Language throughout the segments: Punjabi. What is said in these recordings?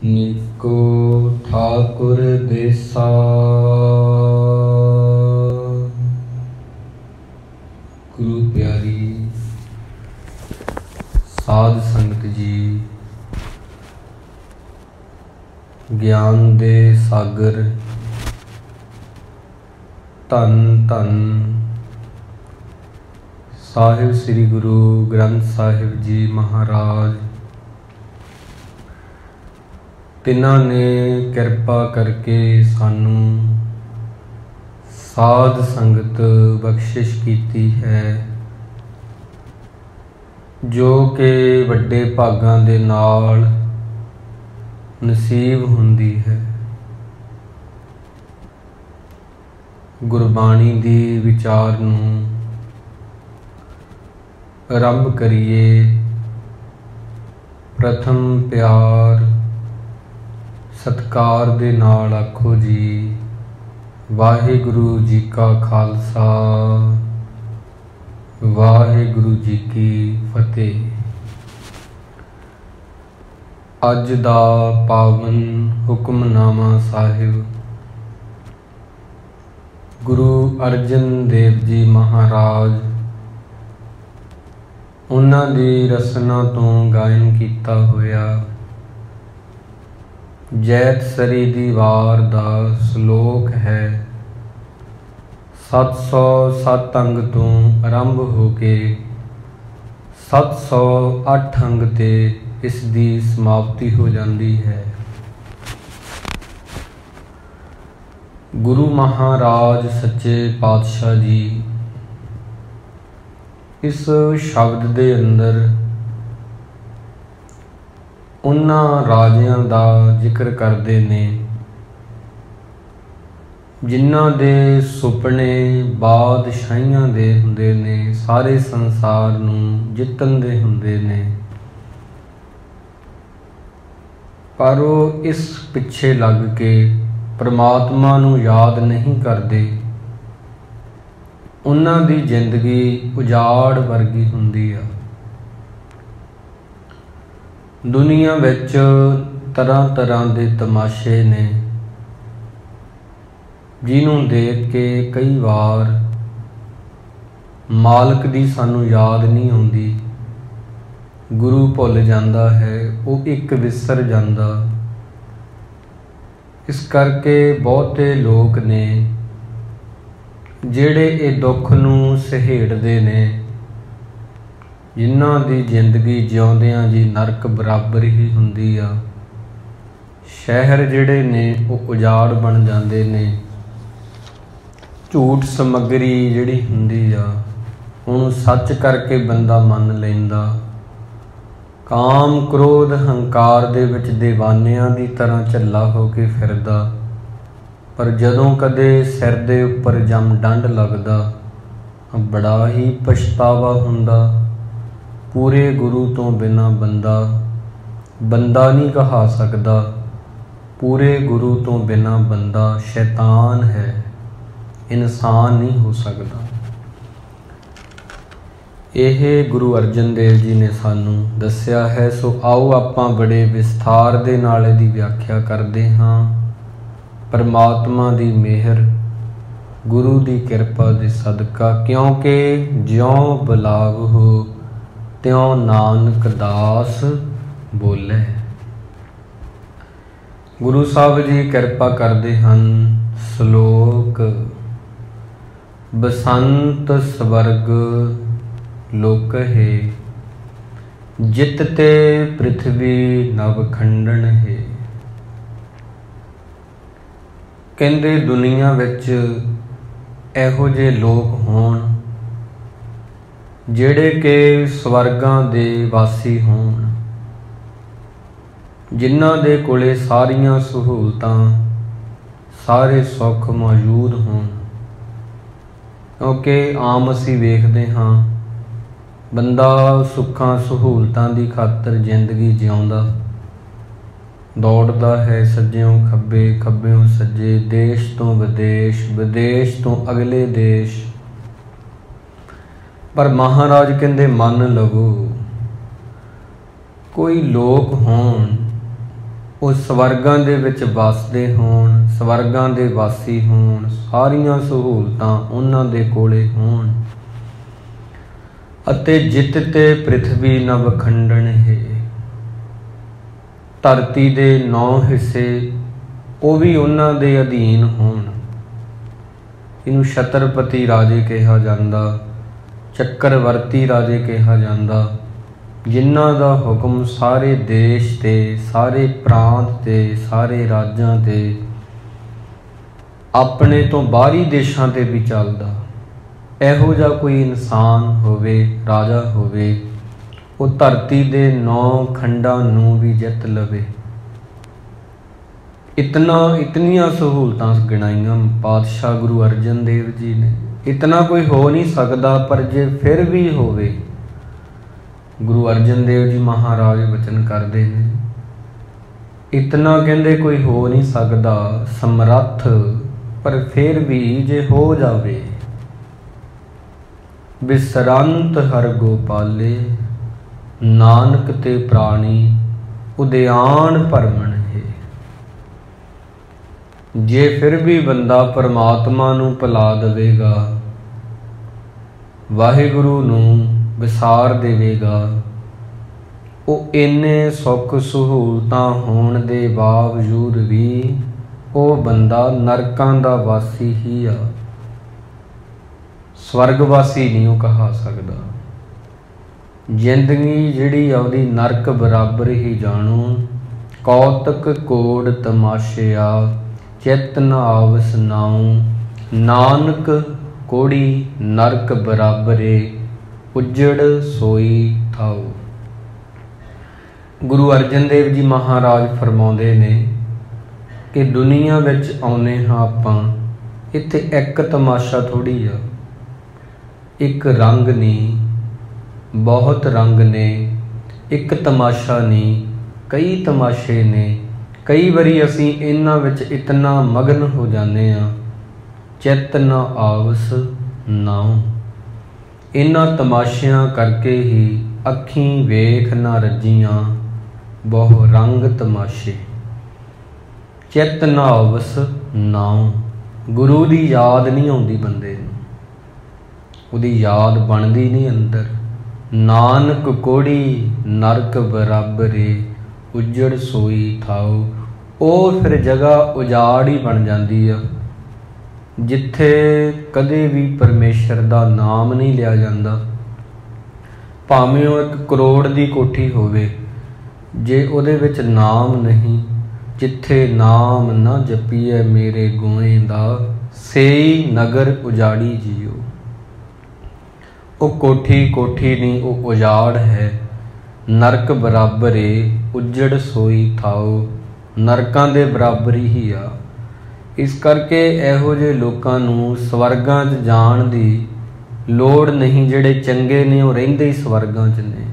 निको ठाकुर देसा गुरु प्यारी साध संगत जी, ज्ञान दे सागर धन धन साहिब श्री गुरु ग्रंथ साहिब जी महाराज, तिन्हां ने किरपा करके सानू साध संगत बख्शिश कीती है, जो कि वड्डे भागां दे नाल नसीब हुंदी है। गुरबाणी दी विचार नूं आरंभ करिए। प्रथम प्यार सत्कार दे नाल आखो जी, वाहिगुरु जी का खालसा, वाहिगुरु जी की फतेह। अज दा पावन हुक्मनामा साहिब गुरु अर्जन देव जी महाराज उन्हां दी रसना तो गायन किया होया जैत सरी दी वार दा श्लोक है। 707 अंग तो आरंभ हो के 708 अंग ते इस दी समाप्ति हो जाती है। गुरु महाराज सच्चे पातशाह जी इस शब्द दे अंदर उन्हां राजियां दा जिक्र करते ने जिन्हां दे सुपने बादशाहियां दे हुंदे ने, सारे संसार नूं जितन दे हुंदे ने, पर वो इस पिछे लग के परमात्मा नूं याद नहीं करते। उन्हां दी जिंदगी उजाड़ वर्गी हुंदी आ। दुनिया विच तरह तरह के तमाशे ने, जिन्हों देख के कई बार मालक दी सानू याद नहीं आउंदी। गुरु भुल जाता है, वो एक विसर जाता। इस करके बहुते लोग ने जिहड़े ये दुख नूं सहेड़दे ने, जिन्हां दी जिंदगी जिउंदियां जी नरक बराबर ही हुंदी आ। शहर जिहड़े ने वो उजाड़ बन जाते ने। झूठ समगरी जिहड़ी हुंदी आ उहनूं सच करके बंदा मन लैंदा। काम क्रोध हंकार दे विच दीवानियां दी तरह झल्ला हो के फिरदा, पर जदों कदे सिर दे उपर जम डंड लगदा बड़ा ही पछतावा हुंदा। पूरे गुरु तो बिना बंदा बंदा नहीं कहा सकता। पूरे गुरु तो बिना बंदा शैतान है, इंसान नहीं हो सकता। यह गुरु अर्जन देव जी ने सानू दस्या है। सो आओ आपां बड़े विस्तार दे नाल इहदी व्याख्या करते हाँ। परमात्मा दी मेहर, गुरु दी किरपा दे सदका, क्योंकि ज्यों बुलाव हो त्यों नानक दास बोले। गुरु साहब जी किरपा करते हैं। श्लोक बसंत स्वर्ग लोक है, जितते पृथ्वी नवखंडन है। कहंदे दुनिया विच इहो जे लोग होण जिहड़े के स्वर्गां दे वासी होण, जिन्हां दे कोले सारियां सहूलतां सारे सुख मौजूद होण। क्योंकि आम असीं वेखदे हाँ बंदा सुखां सहूलतां दी खातर जिंदगी जिउंदा, दौड़दा है सज्जियों खब्बे खब्बियों सज्जे, देश तो विदेश विदेश तो अगले देश। पर महाराज कहंदे मन लवो कोई लोग होण ਉਹ ਸਵਰਗਾਂ ਦੇ ਵਿੱਚ ਵਸਦੇ ਹੋਣ, ਸਵਰਗਾਂ ਦੇ ਵਾਸੀ ਹੋਣ, ਸਾਰੀਆਂ ਸਹੂਲਤਾਂ ਉਹਨਾਂ ਦੇ ਕੋਲੇ ਹੋਣ। ਅਤੇ ਜਿਤ ਤੇ ਪ੍ਰਿਥਵੀ ਨਭ ਖੰਡਨ ਹੈ, ਧਰਤੀ ਦੇ 9 ਹਿੱਸੇ ਉਹ ਵੀ ਉਹਨਾਂ ਦੇ ਅਧੀਨ ਹੋਣ। ਇਹਨੂੰ ਛਤਰਪਤੀ ਰਾਜੇ ਕਿਹਾ ਜਾਂਦਾ, ਚੱਕਰਵਰਤੀ ਰਾਜੇ ਕਿਹਾ ਜਾਂਦਾ, ਜਿਨ੍ਹਾਂ ਦਾ ਹੁਕਮ ਸਾਰੇ ਦੇਸ਼ ਤੇ, ਸਾਰੇ ਪ੍ਰਾਂਤ ਤੇ, ਸਾਰੇ ਰਾਜਾਂ ਤੇ, ਆਪਣੇ ਤੋਂ ਬਾਹਰੀ ਦੇਸ਼ਾਂ ਤੇ ਵੀ ਚੱਲਦਾ। ਇਹੋ ਜਿਹਾ ਕੋਈ ਇਨਸਾਨ ਹੋਵੇ, ਰਾਜਾ ਹੋਵੇ, ਉਹ ਧਰਤੀ ਦੇ 9 ਖੰਡਾਂ ਨੂੰ ਵੀ ਜਿੱਤ ਲਵੇ। ਇਤਨੀਆਂ ਸਹੂਲਤਾਂ ਗਿਣਾਈਆਂ ਪਾਤਸ਼ਾਹ ਗੁਰੂ ਅਰਜਨ ਦੇਵ ਜੀ ਨੇ। ਇਤਨਾ ਕੋਈ ਹੋ ਨਹੀਂ ਸਕਦਾ, ਪਰ ਜੇ ਫਿਰ ਵੀ ਹੋਵੇ, ਗੁਰੂ ਅਰਜਨ ਦੇਵ ਜੀ ਮਹਾਰਾਜ ਬਚਨ ਕਰਦੇ ਨੇ, ਇਤਨਾ ਕਹਿੰਦੇ ਕੋਈ ਹੋ ਨਹੀਂ ਸਕਦਾ ਸਮਰੱਥ, ਪਰ ਫਿਰ ਵੀ ਜੇ ਹੋ ਜਾਵੇ। ਬਿਸਰੰਤ ਹਰ ਗੋਪਾਲੇ, ਨਾਨਕ ਤੇ ਪ੍ਰਾਣੀ ਉਦਿਆਨ ਭਰਮਣ ਹੈ। ਜੇ ਫਿਰ ਵੀ ਬੰਦਾ ਪਰਮਾਤਮਾ ਨੂੰ ਭੁਲਾ ਦੇਵੇਗਾ, ਵਾਹਿਗੁਰੂ ਨੂੰ ਵਿਸਾਰ ਦੇਵੇਗਾ, ਉਹ ਇੰਨੇ ਸੁੱਖ ਸਹੂਲਤਾਂ ਹੋਣ ਦੇ ਬਾਵਜੂਦ ਵੀ ਉਹ ਬੰਦਾ ਨਰਕਾਂ ਦਾ ਵਾਸੀ ਹੀ ਆ, ਸਵਰਗਵਾਸੀ ਨਹੀਂ ਉਹ ਕਹਾ ਸਕਦਾ। ਜ਼ਿੰਦਗੀ ਜਿਹੜੀ ਆਉਦੀ ਨਰਕ ਬਰਾਬਰ ਹੀ ਜਾਣੋ, ਕੌਤਕ ਕੋੜ ਤਮਾਸ਼ਿਆ, ਚਿਤ ਨ ਆਵਸ ਨਾਉ, ਨਾਨਕ ਕੋੜੀ ਨਰਕ ਬਰਾਬਰੇ, ਉਜੜ ਸੋਈ ਥਾਉ। ਗੁਰੂ ਅਰਜਨ ਦੇਵ ਜੀ ਮਹਾਰਾਜ ਫਰਮਾਉਂਦੇ ਨੇ ਕਿ ਦੁਨੀਆ ਵਿੱਚ ਆਉਨੇ ਹਾਂ ਆਪਾਂ, ਇੱਥੇ ਇੱਕ ਤਮਾਸ਼ਾ ਥੋੜ੍ਹੀ ਆ, ਇੱਕ ਰੰਗ ਨਹੀਂ, ਬਹੁਤ ਰੰਗ ਨੇ। ਇੱਕ ਤਮਾਸ਼ਾ ਨਹੀਂ, ਕਈ ਤਮਾਸ਼ੇ ਨੇ। ਕਈ ਵਾਰੀ ਅਸੀਂ ਇਹਨਾਂ ਵਿੱਚ ਇਤਨਾ ਮਗਨ ਹੋ ਜਾਂਦੇ ਹਾਂ, ਚਿੱਤ ਨ ਆਵਸ ਨਾਉ। ਇਹਨਾਂ ਤਮਾਸ਼ਿਆਂ ਕਰਕੇ ਹੀ ਅੱਖੀਂ ਵੇਖ ਨਾ ਰੱਜੀਆਂ, ਬਹੁ ਰੰਗ ਤਮਾਸ਼ੇ। ਚਿੱਤ ਨ ਆਵਸ ਨਾਉ, ਗੁਰੂ ਦੀ ਯਾਦ ਨਹੀਂ ਆਉਂਦੀ ਬੰਦੇ ਨੂੰ, ਉਹਦੀ ਯਾਦ ਬਣਦੀ ਨਹੀਂ ਅੰਦਰ। ਨਾਨਕ ਕੋੜੀ ਨਰਕ ਬਰਾਬਰੇ, ਉਜੜ ਸੋਈ ਥਾਉ। ਉਹ ਫਿਰ ਜਗ੍ਹਾ ਉਜਾੜ ਹੀ ਬਣ ਜਾਂਦੀ ਆ, ਜਿੱਥੇ ਕਦੇ ਵੀ ਪਰਮੇਸ਼ਰ ਦਾ ਨਾਮ ਨਹੀਂ ਲਿਆ ਜਾਂਦਾ। ਭਾਵੇਂ ਉਹ 1 ਕਰੋੜ ਦੀ ਕੋਠੀ ਹੋਵੇ, ਜੇ ਉਹਦੇ ਵਿੱਚ ਨਾਮ ਨਹੀਂ, ਜਿੱਥੇ ਨਾਮ ਨਾ ਜਪੀਐ ਮੇਰੇ ਗੋਏ ਦਾ, ਸੇਈ ਨਗਰ ਉਜਾੜੀ ਜੀਓ। ਉਹ ਕੋਠੀ ਨਹੀਂ, ਉਹ ਉਜਾੜ ਹੈ। ਨਰਕ ਬਰਾਬਰ ਏ, ਉਜੜ ਸੋਈ ਥਾਉ। ਨਰਕਾਂ ਦੇ ਬਰਾਬਰ ਹੀ ਆ। ਇਸ ਕਰਕੇ ਇਹੋ ਜਿਹੇ ਲੋਕਾਂ ਨੂੰ ਸਵਰਗਾਂ 'ਚ ਜਾਣ ਦੀ ਲੋੜ ਨਹੀਂ। ਜਿਹੜੇ ਚੰਗੇ ਨੇ ਉਹ ਰਹਿੰਦੇ ਹੀ ਸਵਰਗਾਂ 'ਚ ਨੇ।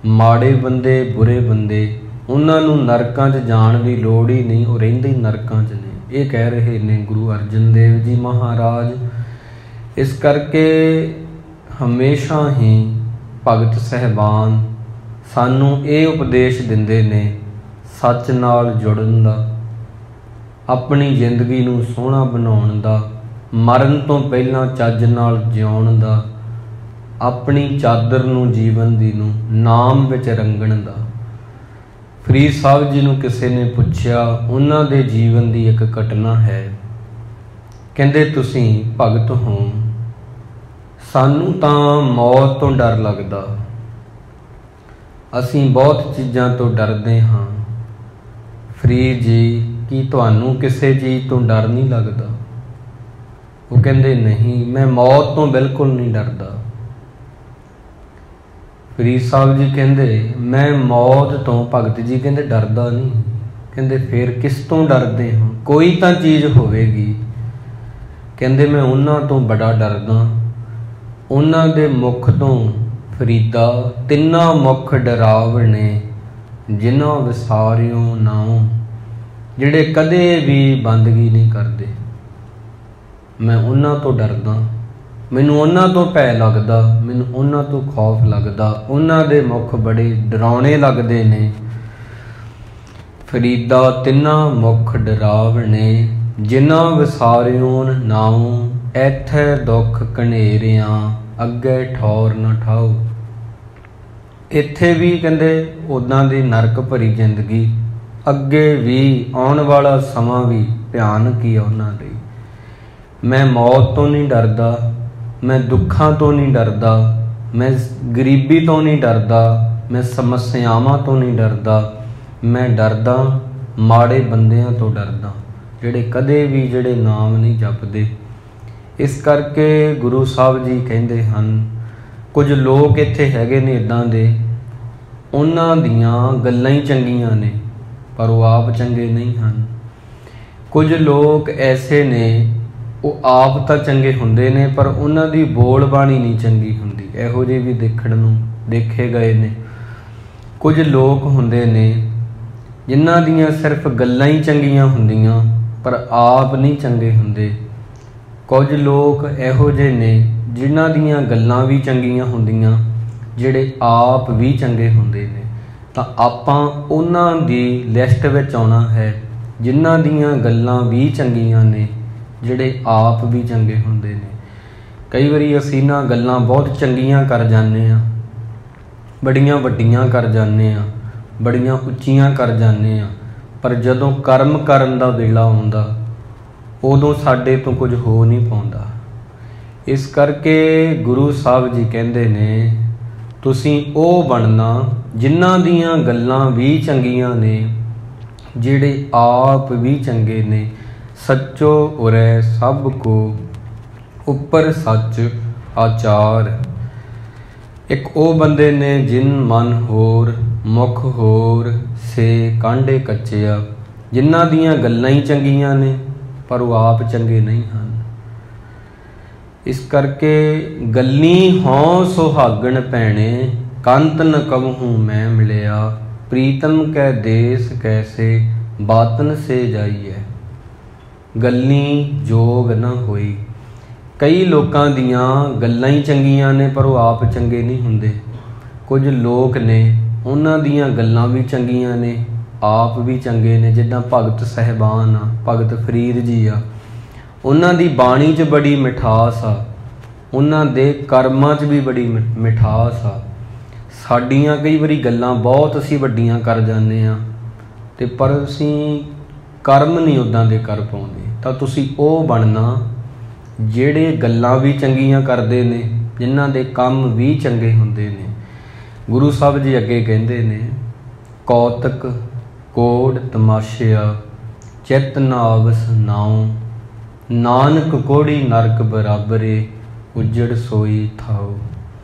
ਮਾੜੇ ਬੰਦੇ, ਬੁਰੇ ਬੰਦੇ, ਉਹਨਾਂ ਨੂੰ ਨਰਕਾਂ 'ਚ ਜਾਣ ਦੀ ਲੋੜ ਹੀ ਨਹੀਂ, ਉਹ ਰਹਿੰਦੇ ਹੀ ਨਰਕਾਂ 'ਚ ਨੇ। ਇਹ ਕਹਿ ਰਹੇ ਨੇ ਗੁਰੂ ਅਰਜਨ ਦੇਵ ਜੀ ਮਹਾਰਾਜ। ਇਸ ਕਰਕੇ ਹਮੇਸ਼ਾ ਹੀ ਭਗਤ ਸਹਿਬਾਨ ਸਾਨੂੰ ਇਹ ਉਪਦੇਸ਼ ਦਿੰਦੇ ਨੇ, ਸੱਚ ਨਾਲ ਜੁੜਨ ਦਾ, ਆਪਣੀ ਜ਼ਿੰਦਗੀ ਨੂੰ ਸੋਹਣਾ ਬਣਾਉਣ ਦਾ, ਮਰਨ ਤੋਂ ਪਹਿਲਾਂ ਚੱਜ ਨਾਲ ਜਿਉਣ ਦਾ, ਆਪਣੀ ਚਾਦਰ ਨੂੰ, ਜੀਵਨ ਦੀ ਨੂੰ ਨਾਮ ਵਿੱਚ ਰੰਗਣ ਦਾ। ਫਰੀਦ ਸਾਹਿਬ ਜੀ ਨੂੰ ਕਿਸੇ ਨੇ ਪੁੱਛਿਆ, ਉਹਨਾਂ ਦੇ ਜੀਵਨ ਦੀ ਇੱਕ ਘਟਨਾ ਹੈ। ਕਹਿੰਦੇ ਤੁਸੀਂ ਭਗਤ ਹੋ, ਸਾਨੂੰ ਤਾਂ ਮੌਤ ਤੋਂ ਡਰ ਲੱਗਦਾ, ਅਸੀਂ ਬਹੁਤ ਚੀਜ਼ਾਂ ਤੋਂ ਡਰਦੇ ਹਾਂ। ਫਰੀਦ ਜੀ, ਕੀ ਤੁਹਾਨੂੰ ਕਿਸੇ ਚੀਜ਼ ਤੋਂ ਡਰ ਨਹੀਂ ਲੱਗਦਾ? ਉਹ ਕਹਿੰਦੇ ਨਹੀਂ, ਮੈਂ ਮੌਤ ਤੋਂ ਬਿਲਕੁਲ ਨਹੀਂ ਡਰਦਾ। ਫਰੀਦ ਸਾਹਿਬ ਜੀ ਕਹਿੰਦੇ ਮੈਂ ਮੌਤ ਤੋਂ, ਭਗਤ ਜੀ ਕਹਿੰਦੇ ਡਰਦਾ ਨਹੀਂ। ਕਹਿੰਦੇ ਫਿਰ ਕਿਸ ਤੋਂ ਡਰਦੇ ਹੋ? ਕੋਈ ਤਾਂ ਚੀਜ਼ ਹੋਵੇਗੀ। ਕਹਿੰਦੇ ਮੈਂ ਉਹਨਾਂ ਤੋਂ ਬੜਾ ਡਰਦਾ, ਉਹਨਾਂ ਦੇ ਮੁਖ ਤੋਂ। ਫਰੀਦਾ ਤਿੰਨਾਂ ਮੁਖ ਡਰਾਵਣੇ, ਜਿਨ੍ਹਾਂ ਵਿਸਾਰਿਓ ਨਾਉ। ਜਿਹੜੇ ਕਦੇ ਵੀ ਬੰਦਗੀ ਨਹੀਂ ਕਰਦੇ, ਮੈਂ ਉਹਨਾਂ ਤੋਂ ਡਰਦਾ। ਮੈਨੂੰ ਉਹਨਾਂ ਤੋਂ ਭੈ ਲੱਗਦਾ, ਮੈਨੂੰ ਉਹਨਾਂ ਤੋਂ ਖੌਫ ਲੱਗਦਾ। ਉਹਨਾਂ ਦੇ ਮੁਖ ਬੜੇ ਡਰਾਉਣੇ ਲੱਗਦੇ ਨੇ। ਫਰੀਦਾ ਤਿੰਨਾ ਮੁਖ ਡਰਾਵਣੇ, ਜਿਨ੍ਹਾਂ ਵਿਸਾਰਿਓਨ ਨਾਉ, ਐਥੈ ਦੁੱਖ ਘਨੇਰਿਆਂ, ਅੱਗੇ ਠੌਰ ਨਾ ਠਾਓ। ਇੱਥੇ ਵੀ ਕਹਿੰਦੇ ਉੱਦਾਂ ਦੀ ਨਰਕ ਭਰੀ ਜ਼ਿੰਦਗੀ, ਅੱਗੇ ਵੀ ਆਉਣ ਵਾਲਾ ਸਮਾਂ ਵੀ ਭਿਆਨਕ ਹੀ ਆ ਉਹਨਾਂ ਲਈ। ਮੈਂ ਮੌਤ ਤੋਂ ਨਹੀਂ ਡਰਦਾ, ਮੈਂ ਦੁੱਖਾਂ ਤੋਂ ਨਹੀਂ ਡਰਦਾ, ਮੈਂ ਗਰੀਬੀ ਤੋਂ ਨਹੀਂ ਡਰਦਾ, ਮੈਂ ਸਮੱਸਿਆਵਾਂ ਤੋਂ ਨਹੀਂ ਡਰਦਾ, ਮੈਂ ਡਰਦਾ ਮਾੜੇ ਬੰਦਿਆਂ ਤੋਂ ਡਰਦਾ, ਜਿਹੜੇ ਕਦੇ ਵੀ ਜਿਹੜੇ ਨਾਮ ਨਹੀਂ ਜਪਦੇ। ਇਸ ਕਰਕੇ ਗੁਰੂ ਸਾਹਿਬ ਜੀ ਕਹਿੰਦੇ ਹਨ, ਕੁਝ ਲੋਕ ਇੱਥੇ ਹੈਗੇ ਨੇ ਇੱਦਾਂ ਦੇ, ਉਹਨਾਂ ਦੀਆਂ ਗੱਲਾਂ ਹੀ ਚੰਗੀਆਂ ਨੇ ਪਰ ਉਹ ਆਪ ਚੰਗੇ ਨਹੀਂ ਹਨ। ਕੁਝ ਲੋਕ ਐਸੇ ਨੇ, ਉਹ ਆਪ ਤਾਂ ਚੰਗੇ ਹੁੰਦੇ ਨੇ ਪਰ ਉਹਨਾਂ ਦੀ ਬੋਲ ਬਾਣੀ ਨਹੀਂ ਚੰਗੀ ਹੁੰਦੀ। ਇਹੋ ਜਿਹੇ ਵੀ ਦੇਖਣ ਨੂੰ ਦੇਖੇ ਗਏ ਨੇ। ਕੁਝ ਲੋਕ ਹੁੰਦੇ ਨੇ ਜਿਨ੍ਹਾਂ ਦੀਆਂ ਸਿਰਫ ਗੱਲਾਂ ਹੀ ਚੰਗੀਆਂ ਹੁੰਦੀਆਂ ਪਰ ਆਪ ਨਹੀਂ ਚੰਗੇ ਹੁੰਦੇ। ਕੁਝ ਲੋਕ ਇਹੋ ਜਿਹੇ ਨੇ ਜਿਨ੍ਹਾਂ ਦੀਆਂ ਗੱਲਾਂ ਵੀ ਚੰਗੀਆਂ ਹੁੰਦੀਆਂ, ਜਿਹੜੇ ਆਪ ਵੀ ਚੰਗੇ ਹੁੰਦੇ ਨੇ। ਤਾਂ ਆਪਾਂ ਉਹਨਾਂ ਦੀ ਲਿਸਟ ਵਿੱਚ ਆਉਣਾ ਹੈ ਜਿਨ੍ਹਾਂ ਦੀਆਂ ਗੱਲਾਂ ਵੀ ਚੰਗੀਆਂ ਨੇ, ਜਿਹੜੇ ਆਪ ਵੀ ਚੰਗੇ ਹੁੰਦੇ ਨੇ। ਕਈ ਵਾਰੀ ਅਸੀਂ ਨਾ ਗੱਲਾਂ ਬਹੁਤ ਚੰਗੀਆਂ ਕਰ ਜਾਂਦੇ ਹਾਂ, ਬੜੀਆਂ ਵੱਡੀਆਂ ਕਰ ਜਾਂਦੇ ਹਾਂ, ਬੜੀਆਂ ਉੱਚੀਆਂ ਕਰ ਜਾਂਦੇ ਹਾਂ, ਪਰ ਜਦੋਂ ਕਰਮ ਕਰਨ ਦਾ ਵੇਲਾ ਆਉਂਦਾ ਉਦੋਂ ਸਾਡੇ ਤੋਂ ਕੁਝ ਹੋ ਨਹੀਂ ਪਾਉਂਦਾ। ਇਸ ਕਰਕੇ ਗੁਰੂ ਸਾਹਿਬ ਜੀ ਕਹਿੰਦੇ ਨੇ, ਤੁਸੀਂ ਉਹ ਬਣਨਾ ਜਿਨ੍ਹਾਂ ਦੀਆਂ ਗੱਲਾਂ ਵੀ ਚੰਗੀਆਂ ਨੇ, ਜਿਹੜੇ ਆਪ ਵੀ ਚੰਗੇ ਨੇ। ਸੱਚੋ ਉਰੈ ਸਭ ਕੋ ਉੱਪਰ ਸੱਚ ਆਚਾਰ। ਇੱਕ ਉਹ ਬੰਦੇ ਨੇ ਜਿਨ ਮਨ ਹੋਰ ਮੁਖ ਹੋਰ, ਸੇ ਕਾਂਢੇ ਕੱਚਿਆ, ਜਿਨ੍ਹਾਂ ਦੀਆਂ ਗੱਲਾਂ ਹੀ ਚੰਗੀਆਂ ਨੇ ਪਰ ਉਹ ਆਪ ਚੰਗੇ ਨਹੀਂ ਹਨ। ਇਸ ਕਰਕੇ ਗੱਲੀ ਹੋਂ ਸੁਹਾਗਣ ਭੈਣੇ, ਕੰਤ ਨ ਕਬਹੂ ਮੈਂ ਮਿਲਿਆ, ਪ੍ਰੀਤਮ ਕੈ ਦੇਸ ਕੈਸੇ, ਬਾਤਨ ਸੇ ਜਾਈਐ। ਗੱਲੀ ਜੋਗ ਨਾ ਹੋਈ। ਕਈ ਲੋਕਾਂ ਦੀਆਂ ਗੱਲਾਂ ਹੀ ਚੰਗੀਆਂ ਨੇ ਪਰ ਉਹ ਆਪ ਚੰਗੇ ਨਹੀਂ ਹੁੰਦੇ। ਕੁਝ ਲੋਕ ਨੇ ਉਹਨਾਂ ਦੀਆਂ ਗੱਲਾਂ ਵੀ ਚੰਗੀਆਂ ਨੇ, ਆਪ ਵੀ ਚੰਗੇ ਨੇ। ਜਿੱਦਾਂ ਭਗਤ ਸਾਹਿਬਾਨ ਆ, ਭਗਤ ਫਰੀਦ ਜੀ ਆ, ਉਹਨਾਂ ਦੀ ਬਾਣੀ 'ਚ ਬੜੀ ਮਿਠਾਸ ਆ, ਉਹਨਾਂ ਦੇ ਕਰਮਾਂ 'ਚ ਵੀ ਬੜੀ ਮਿਠਾਸ ਆ। ਸਾਡੀਆਂ ਕਈ ਵਾਰੀ ਗੱਲਾਂ ਬਹੁਤ ਅਸੀਂ ਵੱਡੀਆਂ ਕਰ ਜਾਂਦੇ ਹਾਂ ਅਤੇ ਪਰ ਅਸੀਂ ਕਰਮ ਨਹੀਂ ਉੱਦਾਂ ਦੇ ਕਰ ਪਾਉਂਦੇ। ਤਾਂ ਤੁਸੀਂ ਉਹ ਬਣਨਾ ਜਿਹੜੇ ਗੱਲਾਂ ਵੀ ਚੰਗੀਆਂ ਕਰਦੇ ਨੇ, ਜਿਨ੍ਹਾਂ ਦੇ ਕੰਮ ਵੀ ਚੰਗੇ ਹੁੰਦੇ ਨੇ। ਗੁਰੂ ਸਾਹਿਬ ਜੀ ਅੱਗੇ ਕਹਿੰਦੇ ਨੇ, ਕੌਤਕ ਕੋੜ ਤਮਾਸ਼ਿਆ, ਚਿੱਤ ਨਾਵਸ ਨਾਉ, ਨਾਨਕ ਕੋੜੀ ਨਰਕ ਬਰਾਬਰੇ, ਉੱਜੜ ਸੋਈ ਥਾਉ।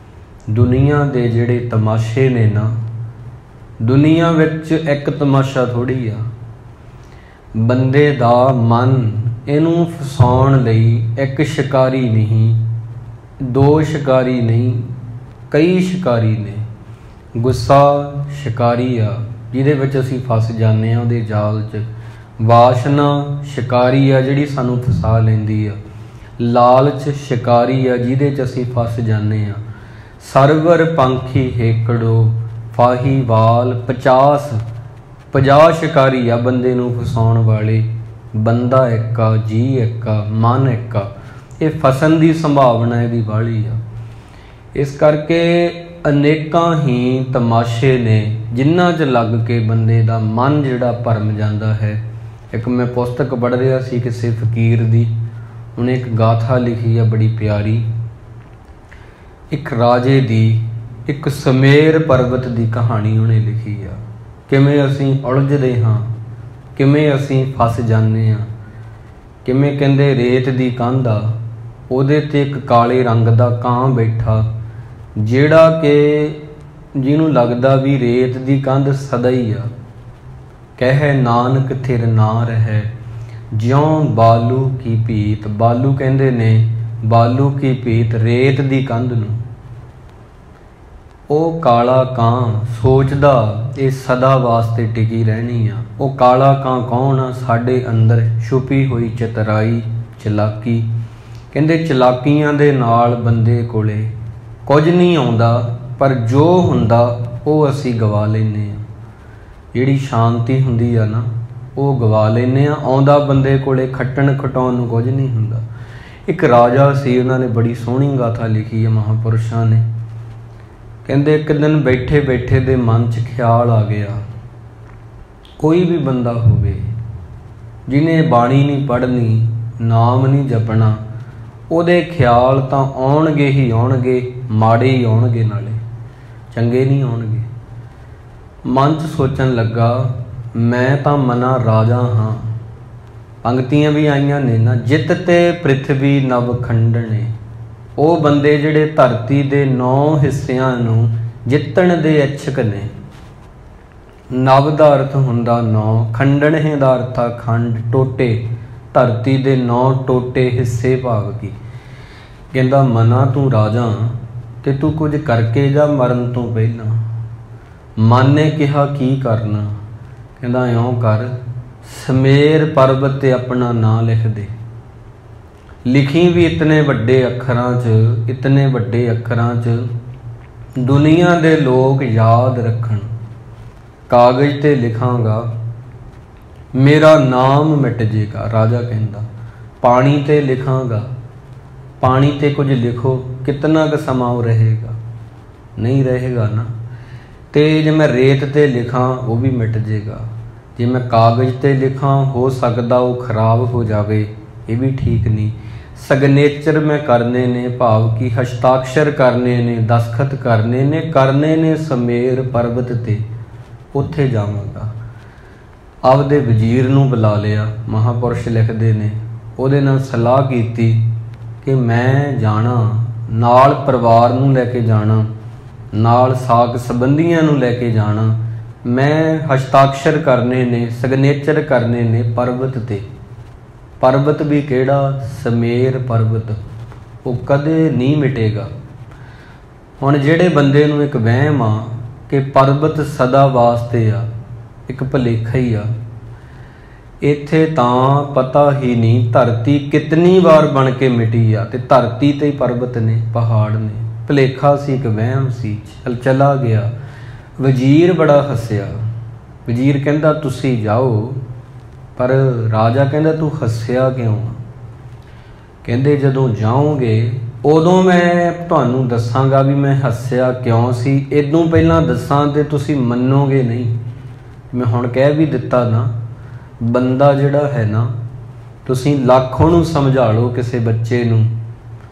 ਦੁਨੀਆ ਦੇ ਜਿਹੜੇ ਤਮਾਸ਼ੇ ਨੇ ਨਾ, ਦੁਨੀਆ ਵਿੱਚ ਇੱਕ ਤਮਾਸ਼ਾ ਥੋੜ੍ਹੀ ਆ। ਬੰਦੇ ਦਾ ਮਨ, ਇਹਨੂੰ ਫਸਾਉਣ ਲਈ ਇੱਕ ਸ਼ਿਕਾਰੀ ਨਹੀਂ, ਦੋ ਸ਼ਿਕਾਰੀ ਨਹੀਂ, ਕਈ ਸ਼ਿਕਾਰੀ ਨੇ। ਗੁੱਸਾ ਸ਼ਿਕਾਰੀ ਆ ਜਿਹਦੇ ਵਿੱਚ ਅਸੀਂ ਫਸ ਜਾਂਦੇ ਹਾਂ ਉਹਦੇ ਜਾਲ 'ਚ। ਵਾਸ਼ਨਾ ਸ਼ਿਕਾਰੀ ਆ ਜਿਹੜੀ ਸਾਨੂੰ ਫਸਾ ਲੈਂਦੀ ਆ। ਲਾਲਚ ਸ਼ਿਕਾਰੀ ਆ ਜਿਹਦੇ 'ਚ ਅਸੀਂ ਫਸ ਜਾਂਦੇ ਹਾਂ। ਸਰਵਰ ਪੰਖੀ ਹੇਕੜੋ, ਫਾਹੀ ਵਾਲ 50 ਸ਼ਿਕਾਰੀ ਆ ਬੰਦੇ ਨੂੰ ਫਸਾਉਣ ਵਾਲੇ। ਬੰਦਾ ਇੱਕ ਆ, ਜੀ ਇੱਕ ਆ, ਮਨ ਇੱਕ ਆ। ਇਹ ਫਸਣ ਦੀ ਸੰਭਾਵਨਾ ਇਹਦੀ ਬਾਹਲੀ ਆ। ਇਸ ਕਰਕੇ ਅਨੇਕਾਂ ਹੀ ਤਮਾਸ਼ੇ ਨੇ ਜਿਨ੍ਹਾਂ 'ਚ ਲੱਗ ਕੇ ਬੰਦੇ ਦਾ ਮਨ ਜਿਹੜਾ ਭਰਮ ਜਾਂਦਾ ਹੈ। ਇੱਕ ਮੈਂ ਪੁਸਤਕ ਪੜ੍ਹ ਰਿਹਾ ਸੀ ਕਿਸੇ ਫਕੀਰ ਦੀ, ਉਹਨੇ ਇੱਕ ਗਾਥਾ ਲਿਖੀ ਆ ਬੜੀ ਪਿਆਰੀ। ਇੱਕ ਰਾਜੇ ਦੀ, ਇੱਕ ਸੁਮੇਰ ਪਰਬਤ ਦੀ ਕਹਾਣੀ ਉਹਨੇ ਲਿਖੀ ਆ। ਕਿਵੇਂ ਅਸੀਂ ਉਲਝਦੇ ਹਾਂ, ਕਿਵੇਂ ਅਸੀਂ ਫਸ ਜਾਂਦੇ ਹਾਂ। ਕਿਵੇਂ ਕਹਿੰਦੇ ਰੇਤ ਦੀ ਕੰਧ ਆ, ਉਹਦੇ 'ਤੇ ਇੱਕ ਕਾਲੇ ਰੰਗ ਦਾ ਕਾਂ ਬੈਠਾ, ਜਿਹੜਾ ਕਿ ਜਿਹਨੂੰ ਲੱਗਦਾ ਵੀ ਰੇਤ ਦੀ ਕੰਧ ਸਦਾ ਹੀ ਆ। ਕਹਿ ਨਾਨਕ ਥਿਰ ਨਾ ਰਹਿ, ਜਿਉਂ ਬਾਲੂ ਕੀ ਭੀਤ। ਬਾਲੂ ਕਹਿੰਦੇ ਨੇ ਬਾਲੂ ਕੀ ਭੀਤ, ਰੇਤ ਦੀ ਕੰਧ ਨੂੰ। ਉਹ ਕਾਲਾ ਕਾਂ ਸੋਚਦਾ ਇਹ ਸਦਾ ਵਾਸਤੇ ਟਿਕੀ ਰਹਿਣੀ ਆ। ਉਹ ਕਾਲਾ ਕਾਂ ਕੌਣ ਆ? ਸਾਡੇ ਅੰਦਰ ਛੁਪੀ ਹੋਈ ਚਤਰਾਈ, ਚਲਾਕੀ। ਕਹਿੰਦੇ ਚਲਾਕੀਆਂ ਦੇ ਨਾਲ ਬੰਦੇ ਕੋਲੇ ਕੁਝ ਨਹੀਂ ਆਉਂਦਾ, ਪਰ ਜੋ ਹੁੰਦਾ ਉਹ ਅਸੀਂ ਗਵਾ ਲੈਂਦੇ ਹਾਂ। ਜਿਹੜੀ ਸ਼ਾਂਤੀ ਹੁੰਦੀ ਆ ਨਾ ਉਹ ਗਵਾ ਲੈਂਦੇ ਆ। ਆਉਂਦਾ ਬੰਦੇ ਕੋਲੇ ਖੱਟਣ ਖਟਾਉਣ ਨੂੰ ਕੁਝ ਨਹੀਂ ਹੁੰਦਾ। ਇੱਕ ਰਾਜਾ ਸੀ, ਉਹਨਾਂ ਨੇ ਬੜੀ ਸੋਹਣੀ ਗਾਥਾ ਲਿਖੀ ਹੈ ਮਹਾਂਪੁਰਸ਼ਾਂ ਨੇ। ਕਹਿੰਦੇ ਇੱਕ ਦਿਨ ਬੈਠੇ ਬੈਠੇ ਦੇ ਮਨ 'ਚ ਖਿਆਲ ਆ ਗਿਆ, ਕੋਈ ਵੀ ਬੰਦਾ ਹੋਵੇ ਜਿਹਨੇ ਬਾਣੀ ਨਹੀਂ ਪੜ੍ਹਨੀ, ਨਾਮ ਨਹੀਂ ਜਪਣਾ, ਉਹਦੇ ਖਿਆਲ ਤਾਂ ਆਉਣਗੇ ਹੀ ਆਉਣਗੇ, ਮਾੜੇ ਹੀ ਆਉਣਗੇ, ਨਾਲੇ ਚੰਗੇ ਨਹੀਂ ਆਉਣਗੇ। ਮਨ 'ਚ ਸੋਚਣ ਲੱਗਾ, ਮੈਂ ਤਾਂ ਮਨਾ ਰਾਜਾ ਹਾਂ। ਪੰਗਤੀਆਂ ਵੀ ਆਈਆਂ ਨੇ ਨਾ, ਜਿੱਤ ਤੇ ਪ੍ਰਿਥਵੀ ਨਵ ਖੰਡਣੇ। ਉਹ ਬੰਦੇ ਜਿਹੜੇ ਧਰਤੀ ਦੇ 9 ਹਿੱਸਿਆਂ ਨੂੰ ਜਿੱਤਣ ਦੇ ਇੱਛੁਕ ਨੇ। ਨਵ ਦਾ ਅਰਥ ਹੁੰਦਾ 9, ਖੰਡਣੇ ਦਾ ਅਰਥ ਆ ਖੰਡ, ਟੋਟੇ। ਧਰਤੀ ਦੇ 9 ਟੋਟੇ ਹਿੱਸੇ ਭਾਵ ਕੀ। ਕਹਿੰਦਾ ਮਨਾ ਤੂੰ ਰਾਜਾ ਤੇ ਤੂੰ ਕੁਝ ਕਰਕੇ ਜਾ ਮਰਨ ਤੋਂ ਪਹਿਲਾਂ। ਮਨ ਨੇ ਕਿਹਾ ਕੀ ਕਰਨਾ। ਕਹਿੰਦਾ ਇਉਂ ਕਰ, ਸਮੇਰ ਪਰਬਤ ਤੇ ਆਪਣਾ ਨਾਂ ਲਿਖ ਦੇ। ਲਿਖੀ ਵੀ ਇਤਨੇ ਵੱਡੇ ਅੱਖਰਾਂ 'ਚ, ਇਤਨੇ ਵੱਡੇ ਅੱਖਰਾਂ 'ਚ ਦੁਨੀਆ ਦੇ ਲੋਕ ਯਾਦ ਰੱਖਣ। ਕਾਗਜ਼ ਤੇ ਲਿਖਾਂਗਾ ਮੇਰਾ ਨਾਮ ਮਿਟ ਜੇਗਾ। ਰਾਜਾ ਕਹਿੰਦਾ ਪਾਣੀ ਤੇ ਲਿਖਾਂਗਾ, ਪਾਣੀ ਤੇ ਕੁਝ ਲਿਖੋ, ਕਿਤਨਾ ਕੁ ਸਮਾਂ ਉਹ ਰਹੇਗਾ, ਨਹੀਂ ਰਹੇਗਾ ਨਾ। ਤੇ ਜੇ ਮੈਂ ਰੇਤ ਤੇ ਲਿਖਾਂ ਉਹ ਵੀ ਮਿਟ ਜੇਗਾ। ਜੇ ਮੈਂ ਕਾਗਜ਼ ਤੇ ਲਿਖਾਂ ਹੋ ਸਕਦਾ ਉਹ ਖਰਾਬ ਹੋ ਜਾਵੇ, ਇਹ ਵੀ ਠੀਕ ਨਹੀਂ। ਸਿਗਨੇਚਰ ਮੈਂ ਕਰਨੇ ਨੇ, ਭਾਵ ਕਿ ਹਸਤਾਖਰ ਕਰਨੇ ਨੇ, ਦਸਖਤ ਕਰਨੇ ਨੇ ਸਮੇਰ ਪਰਬਤ ਤੇ, ਉੱਥੇ ਜਾਵਾਂਗਾ। ਆਪਦੇ ਵਜ਼ੀਰ ਨੂੰ ਬੁਲਾ ਲਿਆ, ਮਹਾਂਪੁਰਸ਼ ਲਿਖਦੇ ਨੇ, ਉਹਦੇ ਨਾਲ ਸਲਾਹ ਕੀਤੀ ਕਿ ਮੈਂ ਜਾਣਾ, ਨਾਲ ਪਰਿਵਾਰ ਨੂੰ ਲੈ ਕੇ ਜਾਣਾ, ਨਾਲ ਸਾਕ ਸੰਬੰਧੀਆਂ ਨੂੰ ਲੈ ਕੇ ਜਾਣਾ। ਮੈਂ ਹਸਤਾਖਰ ਕਰਨੇ ਨੇ, ਸਿਗਨੇਚਰ ਕਰਨੇ ਨੇ ਪਰਬਤ ਤੇ। ਪਰਬਤ ਵੀ ਕਿਹੜਾ, ਸਮੇਰ ਪਰਬਤ, ਉਹ ਕਦੇ ਨਹੀਂ ਮਿਟੇਗਾ। ਹੁਣ ਜਿਹੜੇ ਬੰਦੇ ਨੂੰ ਇੱਕ ਵਹਿਮ ਆ ਕਿ ਪਰਬਤ ਸਦਾ ਵਾਸਤੇ ਆ, ਇੱਕ ਭੁਲੇਖਾ ਹੀ ਆ। ਇੱਥੇ ਤਾਂ ਪਤਾ ਹੀ ਨਹੀਂ ਧਰਤੀ ਕਿਤਨੀ ਵਾਰ ਬਣ ਕੇ ਮਿਟੀ ਆ, ਤੇ ਧਰਤੀ ਤੇ ਹੀ ਪਰਬਤ ਨੇ, ਪਹਾੜ ਨੇ। ਭੁਲੇਖਾ ਸੀ, ਇੱਕ ਵਹਿਮ ਸੀ, ਚਲਾ ਗਿਆ। ਵਜ਼ੀਰ ਬੜਾ ਹੱਸਿਆ। ਵਜ਼ੀਰ ਕਹਿੰਦਾ ਤੁਸੀਂ ਜਾਓ, ਪਰ ਰਾਜਾ ਕਹਿੰਦਾ ਤੂੰ ਹੱਸਿਆ ਕਿਉਂ? ਕਹਿੰਦੇ ਜਦੋਂ ਜਾਓਗੇ ਉਦੋਂ ਮੈਂ ਤੁਹਾਨੂੰ ਦੱਸਾਂਗਾ ਵੀ ਮੈਂ ਹੱਸਿਆ ਕਿਉਂ ਸੀ। ਇਦੋਂ ਪਹਿਲਾਂ ਦੱਸਾਂ ਤੇ ਤੁਸੀਂ ਮੰਨੋਗੇ ਨਹੀਂ। ਮੈਂ ਹੁਣ ਕਹਿ ਵੀ ਦਿੱਤਾ ਨਾ, ਬੰਦਾ ਜਿਹੜਾ ਹੈ ਨਾ, ਤੁਸੀਂ ਲੱਖ ਉਹਨੂੰ ਸਮਝਾ ਲਓ ਕਿਸੇ ਬੱਚੇ ਨੂੰ,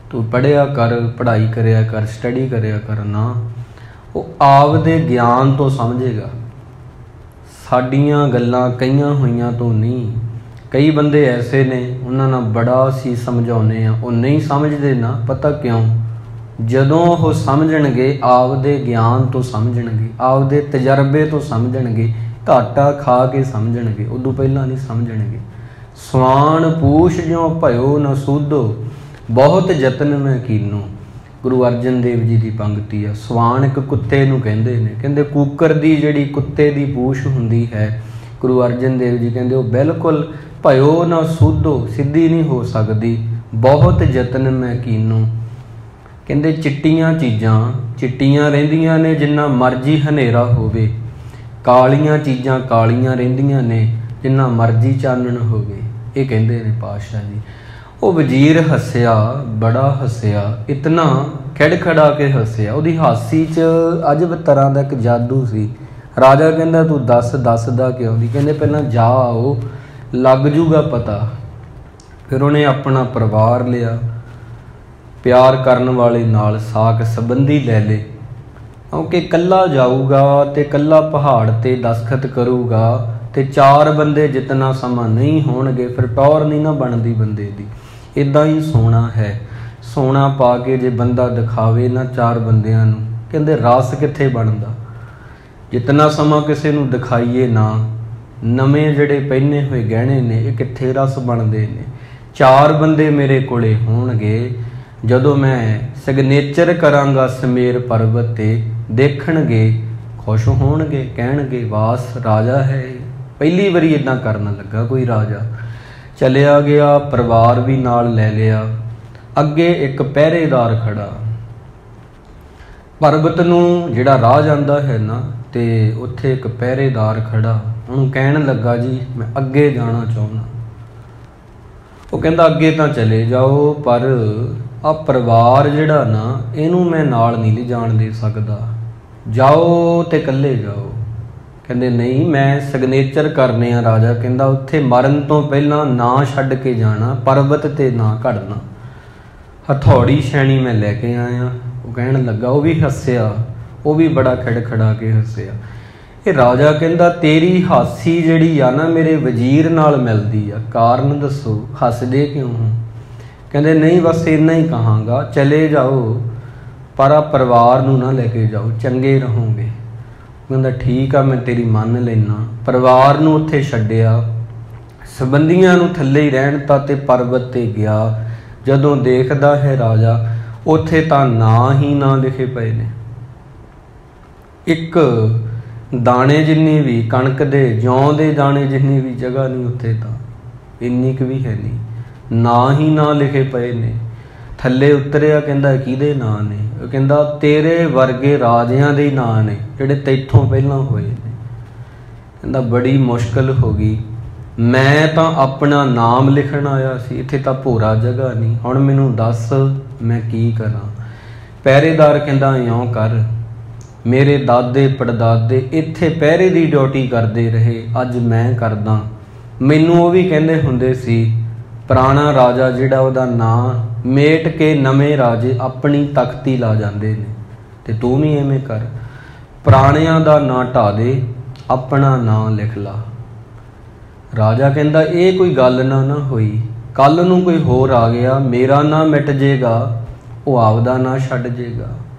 ਤੂੰ ਪੜ੍ਹਿਆ ਕਰ, ਪੜ੍ਹਾਈ ਕਰਿਆ ਕਰ, ਸਟੱਡੀ ਕਰਿਆ ਕਰ, ਨਾ, ਉਹ ਆਪਦੇ ਗਿਆਨ ਤੋਂ ਸਮਝੇਗਾ, ਸਾਡੀਆਂ ਗੱਲਾਂ ਕਹੀਆਂ ਹੋਈਆਂ ਤੋਂ ਨਹੀਂ। ਕਈ ਬੰਦੇ ਐਸੇ ਨੇ, ਉਹਨਾਂ ਨਾਲ ਬੜਾ ਅਸੀਂ ਸਮਝਾਉਂਦੇ ਹਾਂ, ਉਹ ਨਹੀਂ ਸਮਝਦੇ ਨਾ। ਪਤਾ ਕਿਉਂ? ਜਦੋਂ ਉਹ ਸਮਝਣਗੇ ਆਪਦੇ ਗਿਆਨ ਤੋਂ ਸਮਝਣਗੇ, ਆਪਦੇ ਤਜਰਬੇ ਤੋਂ ਸਮਝਣਗੇ, ਘਾਟਾ ਖਾ ਕੇ ਸਮਝਣਗੇ, ਉਦੋਂ ਪਹਿਲਾਂ ਨਹੀਂ ਸਮਝਣਗੇ। ਸਵਾਣ ਪੂਛ ਜਿਉ ਭਇਓ ਨਾ ਸੂਧੋ, ਬਹੁਤ ਯਤਨ ਮੈਂ ਕੀਨੋ। ਗੁਰੂ ਅਰਜਨ ਦੇਵ ਜੀ ਦੀ ਪੰਗਤੀ ਆ। ਸਵਾਣ ਇੱਕ ਕੁੱਤੇ ਨੂੰ ਕਹਿੰਦੇ ਨੇ। ਕਹਿੰਦੇ ਕੂਕਰ ਦੀ ਜਿਹੜੀ ਕੁੱਤੇ ਦੀ ਪੂਛ ਹੁੰਦੀ ਹੈ, ਗੁਰੂ ਅਰਜਨ ਦੇਵ ਜੀ ਕਹਿੰਦੇ ਉਹ ਬਿਲਕੁਲ ਭਇਓ ਨਾ ਸੂਧੋ, ਸਿੱਧੀ ਨਹੀਂ ਹੋ ਸਕਦੀ। ਬਹੁਤ ਯਤਨ ਮੈਂ ਕੀਨੋ। ਕਹਿੰਦੇ ਚਿੱਟੀਆਂ ਚੀਜ਼ਾਂ ਚਿੱਟੀਆਂ ਰਹਿੰਦੀਆਂ ਨੇ ਜਿੰਨਾ ਮਰਜ਼ੀ ਹਨੇਰਾ ਹੋਵੇ, ਕਾਲੀਆਂ ਚੀਜ਼ਾਂ ਕਾਲੀਆਂ ਰਹਿੰਦੀਆਂ ਨੇ ਜਿੰਨਾ ਮਰਜ਼ੀ ਚਾਨਣ ਹੋਵੇ। ਇਹ ਕਹਿੰਦੇ ਨੇ ਪਾਤਸ਼ਾਹ ਜੀ। ਉਹ ਵਜ਼ੀਰ ਹੱਸਿਆ, ਬੜਾ ਹੱਸਿਆ, ਇਤਨਾ ਖਿੜਖੜਾ ਕੇ ਹੱਸਿਆ। ਉਹਦੀ ਹਾਸੀ 'ਚ ਅਜਬ ਤਰ੍ਹਾਂ ਦਾ ਇੱਕ ਜਾਦੂ ਸੀ। ਰਾਜਾ ਕਹਿੰਦਾ ਤੂੰ ਦੱਸਦਾ ਕਿਉਂ ਨਹੀਂ? ਕਹਿੰਦੇ ਪਹਿਲਾਂ ਜਾ ਆਓ, ਲੱਗ ਜੂਗਾ ਪਤਾ। ਫਿਰ ਉਹਨੇ ਆਪਣਾ ਪਰਿਵਾਰ ਲਿਆ, ਪਿਆਰ ਕਰਨ ਵਾਲੇ ਨਾਲ ਸਾਕ ਸੰਬੰਧੀ ਲੈ ਲਏ, ਕਿਉਂਕਿ ਇਕੱਲਾ ਜਾਊਗਾ ਤੇ ਇਕੱਲਾ ਪਹਾੜ ਤੇ ਦਸਖਤ ਕਰੂਗਾ ਤੇ 4 ਬੰਦੇ ਜਿਤਨਾ ਸਮਾਂ ਨਹੀਂ ਹੋਣਗੇ, ਫਿਰ ਟੌਰ ਨਹੀਂ ਨਾ ਬਣਦੀ ਬੰਦੇ ਦੀ। ਇੱਦਾਂ ਹੀ ਸੋਨਾ ਹੈ, ਸੋਨਾ ਪਾ ਕੇ ਜੇ ਬੰਦਾ ਦਿਖਾਵੇ ਨਾ 4 ਬੰਦਿਆਂ ਨੂੰ, ਕਹਿੰਦੇ ਰਸ ਕਿੱਥੇ ਬਣਦਾ। ਜਿਤਨਾ ਸਮਾਂ ਕਿਸੇ ਨੂੰ ਦਿਖਾਈਏ ਨਾ, ਨਵੇਂ ਜਿਹੜੇ ਪਹਿਨੇ ਹੋਏ ਗਹਿਣੇ ਨੇ ਇਹ ਕਿੱਥੇ ਰਸ ਬਣਦੇ ਨੇ। 4 ਬੰਦੇ ਮੇਰੇ ਕੋਲੇ ਹੋਣਗੇ, ਜਦੋਂ ਮੈਂ ਸਿਗਨੇਚਰ ਕਰਾਂਗਾ ਸਮੇਰ ਪਰਬਤ ਤੇ, ਦੇਖਣਗੇ, ਖੁਸ਼ ਹੋਣਗੇ, ਕਹਿਣਗੇ ਵਾਸ ਰਾਜਾ ਹੈ। ਪਹਿਲੀ ਵਾਰੀ ਇੱਦਾਂ ਕਰਨ ਲੱਗਾ ਕੋਈ ਰਾਜਾ। ਚਲਿਆ ਗਿਆ, ਪਰਿਵਾਰ ਵੀ ਨਾਲ ਲੈ ਲਿਆ। ਅੱਗੇ ਇੱਕ ਪਹਿਰੇਦਾਰ ਖੜਾ। ਪਰਬਤ ਨੂੰ ਜਿਹੜਾ ਰਾਹ ਜਾਂਦਾ ਹੈ ਨਾ, ਤੇ ਉੱਥੇ ਇੱਕ ਪਹਿਰੇਦਾਰ ਖੜਾ, ਉਹਨੂੰ ਕਹਿਣ ਲੱਗਾ ਜੀ ਮੈਂ ਅੱਗੇ ਜਾਣਾ ਚਾਹੁੰਦਾ। ਉਹ ਕਹਿੰਦਾ ਅੱਗੇ ਤਾਂ ਚਲੇ ਜਾਓ, ਪਰ ਆ ਪਰਿਵਾਰ ਜਿਹੜਾ ਨਾ ਇਹਨੂੰ ਮੈਂ ਨਾਲ ਨਹੀਂ ਲਿਜਾਣ ਦੇ ਸਕਦਾ, ਜਾਓ ਤੇ ਇਕੱਲੇ ਜਾਓ। ਕਹਿੰਦੇ ਨਹੀਂ, ਮੈਂ ਸਿਗਨੇਚਰ ਕਰਨੇ ਆ ਰਾਜਾ। ਕਹਿੰਦਾ ਉੱਥੇ ਮਰਨ ਤੋਂ ਪਹਿਲਾਂ ਨਾ ਛੱਡ ਕੇ ਜਾਣਾ, ਪਰਬਤ ਤੇ ਨਾ ਘੜਨਾ, ਹਥੌੜੀ ਛੈਣੀ ਮੈਂ ਲੈ ਕੇ ਆਇਆ। ਉਹ ਕਹਿਣ ਲੱਗਾ, ਉਹ ਵੀ ਹੱਸਿਆ, ਉਹ ਵੀ ਬੜਾ ਖਿੜਖੜਾ ਕੇ ਹੱਸਿਆ। ਇਹ ਰਾਜਾ ਕਹਿੰਦਾ ਤੇਰੀ ਹਾਸੀ ਜਿਹੜੀ ਆ ਨਾ ਮੇਰੇ ਵਜ਼ੀਰ ਨਾਲ ਮਿਲਦੀ ਆ, ਕਾਰਨ ਦੱਸੋ, ਹੱਸਦੇ ਕਿਉਂ ਹੋ? ਕਹਿੰਦੇ ਨਹੀਂ, ਬਸ ਇੰਨਾ ਹੀ ਕਹਾਂਗਾ, ਚਲੇ ਜਾਓ ਪਰ ਆ ਪਰਿਵਾਰ ਨੂੰ ਨਾ ਲੈ ਕੇ ਜਾਓ, ਚੰਗੇ ਰਹੋਗੇ। ਕਹਿੰਦਾ ਠੀਕ ਆ, ਮੈਂ ਤੇਰੀ ਮੰਨ ਲੈਣਾ। ਪਰਿਵਾਰ ਨੂੰ ਉੱਥੇ ਛੱਡਿਆ, ਸੰਬੰਧੀਆਂ ਨੂੰ ਥੱਲੇ ਹੀ ਰਹਿਣ ਤਾ ਤੇ ਪਰਬਤ ਤੇ ਗਿਆ। ਜਦੋਂ ਦੇਖਦਾ ਹੈ ਰਾਜਾ, ਉੱਥੇ ਤਾਂ ਨਾਂ ਹੀ ਨਾ ਲਿਖੇ ਪਏ ਨੇ, ਇੱਕ ਦਾਣੇ ਜਿੰਨੀ ਵੀ, ਕਣਕ ਦੇ ਜੌਂ ਦੇ ਦਾਣੇ ਜਿੰਨੀ ਵੀ ਜਗ੍ਹਾ ਨਹੀਂ ਉੱਥੇ, ਤਾਂ ਇੰਨੀ ਕੁ ਵੀ ਹੈ ਨਹੀਂ, ਨਾਂ ਹੀ ਨਾ ਲਿਖੇ ਪਏ ਨੇ। ਥੱਲੇ ਉਤਰਿਆ, ਕਹਿੰਦਾ ਕਿਹਦੇ ਨਾਂ ਨੇ? ਉਹ ਕਹਿੰਦਾ ਤੇਰੇ ਵਰਗੇ ਰਾਜਿਆਂ ਦੇ ਨਾਂ ਨੇ ਜਿਹੜੇ ਤੈਥੋਂ ਪਹਿਲਾਂ ਹੋਏ ਨੇ। ਕਹਿੰਦਾ ਬੜੀ ਮੁਸ਼ਕਲ ਹੋ ਗਈ, ਮੈਂ ਤਾਂ ਆਪਣਾ ਨਾਮ ਲਿਖਣ ਆਇਆ ਸੀ, ਇੱਥੇ ਤਾਂ ਭੋਰਾ ਜਗ੍ਹਾ ਨਹੀਂ, ਹੁਣ ਮੈਨੂੰ ਦੱਸ ਮੈਂ ਕੀ ਕਰਾਂ? ਪਹਿਰੇਦਾਰ ਕਹਿੰਦਾ ਇਉਂ ਕਰ, ਮੇਰੇ ਦਾਦੇ ਪੜਦਾਦੇ ਇੱਥੇ ਪਹਿਰੇ ਦੀ ਡਿਊਟੀ ਕਰਦੇ ਰਹੇ, ਅੱਜ ਮੈਂ ਕਰਦਾ। ਮੈਨੂੰ ਉਹ ਵੀ ਕਹਿੰਦੇ ਹੁੰਦੇ ਸੀ ਪੁਰਾਣਾ ਰਾਜਾ ਜਿਹੜਾ ਉਹਦਾ ਨਾਂ ਮੇਟ ਕੇ ਨਵੇਂ ਰਾਜੇ ਆਪਣੀ ਤਖਤੀ ਲਾ ਜਾਂਦੇ ਨੇ, ਤੇ ਤੂੰ ਵੀ ਐਵੇਂ ਕਰ, ਪੁਰਾਣਿਆਂ ਦਾ ਨਾਂ ਢਾ ਦੇ, ਆਪਣਾ ਨਾਂ ਲਿਖ ਲਾ। ਰਾਜਾ ਕਹਿੰਦਾ ਇਹ ਕੋਈ ਗੱਲ ਨਾ ਹੋਈ, ਕੱਲ ਨੂੰ ਕੋਈ ਹੋਰ ਆ ਗਿਆ, ਮੇਰਾ ਨਾਂ ਮਿਟ ਜੇਗਾ, ਉਹ ਆਪਦਾ ਨਾਂ ਛੱਡ ਜੇਗਾ।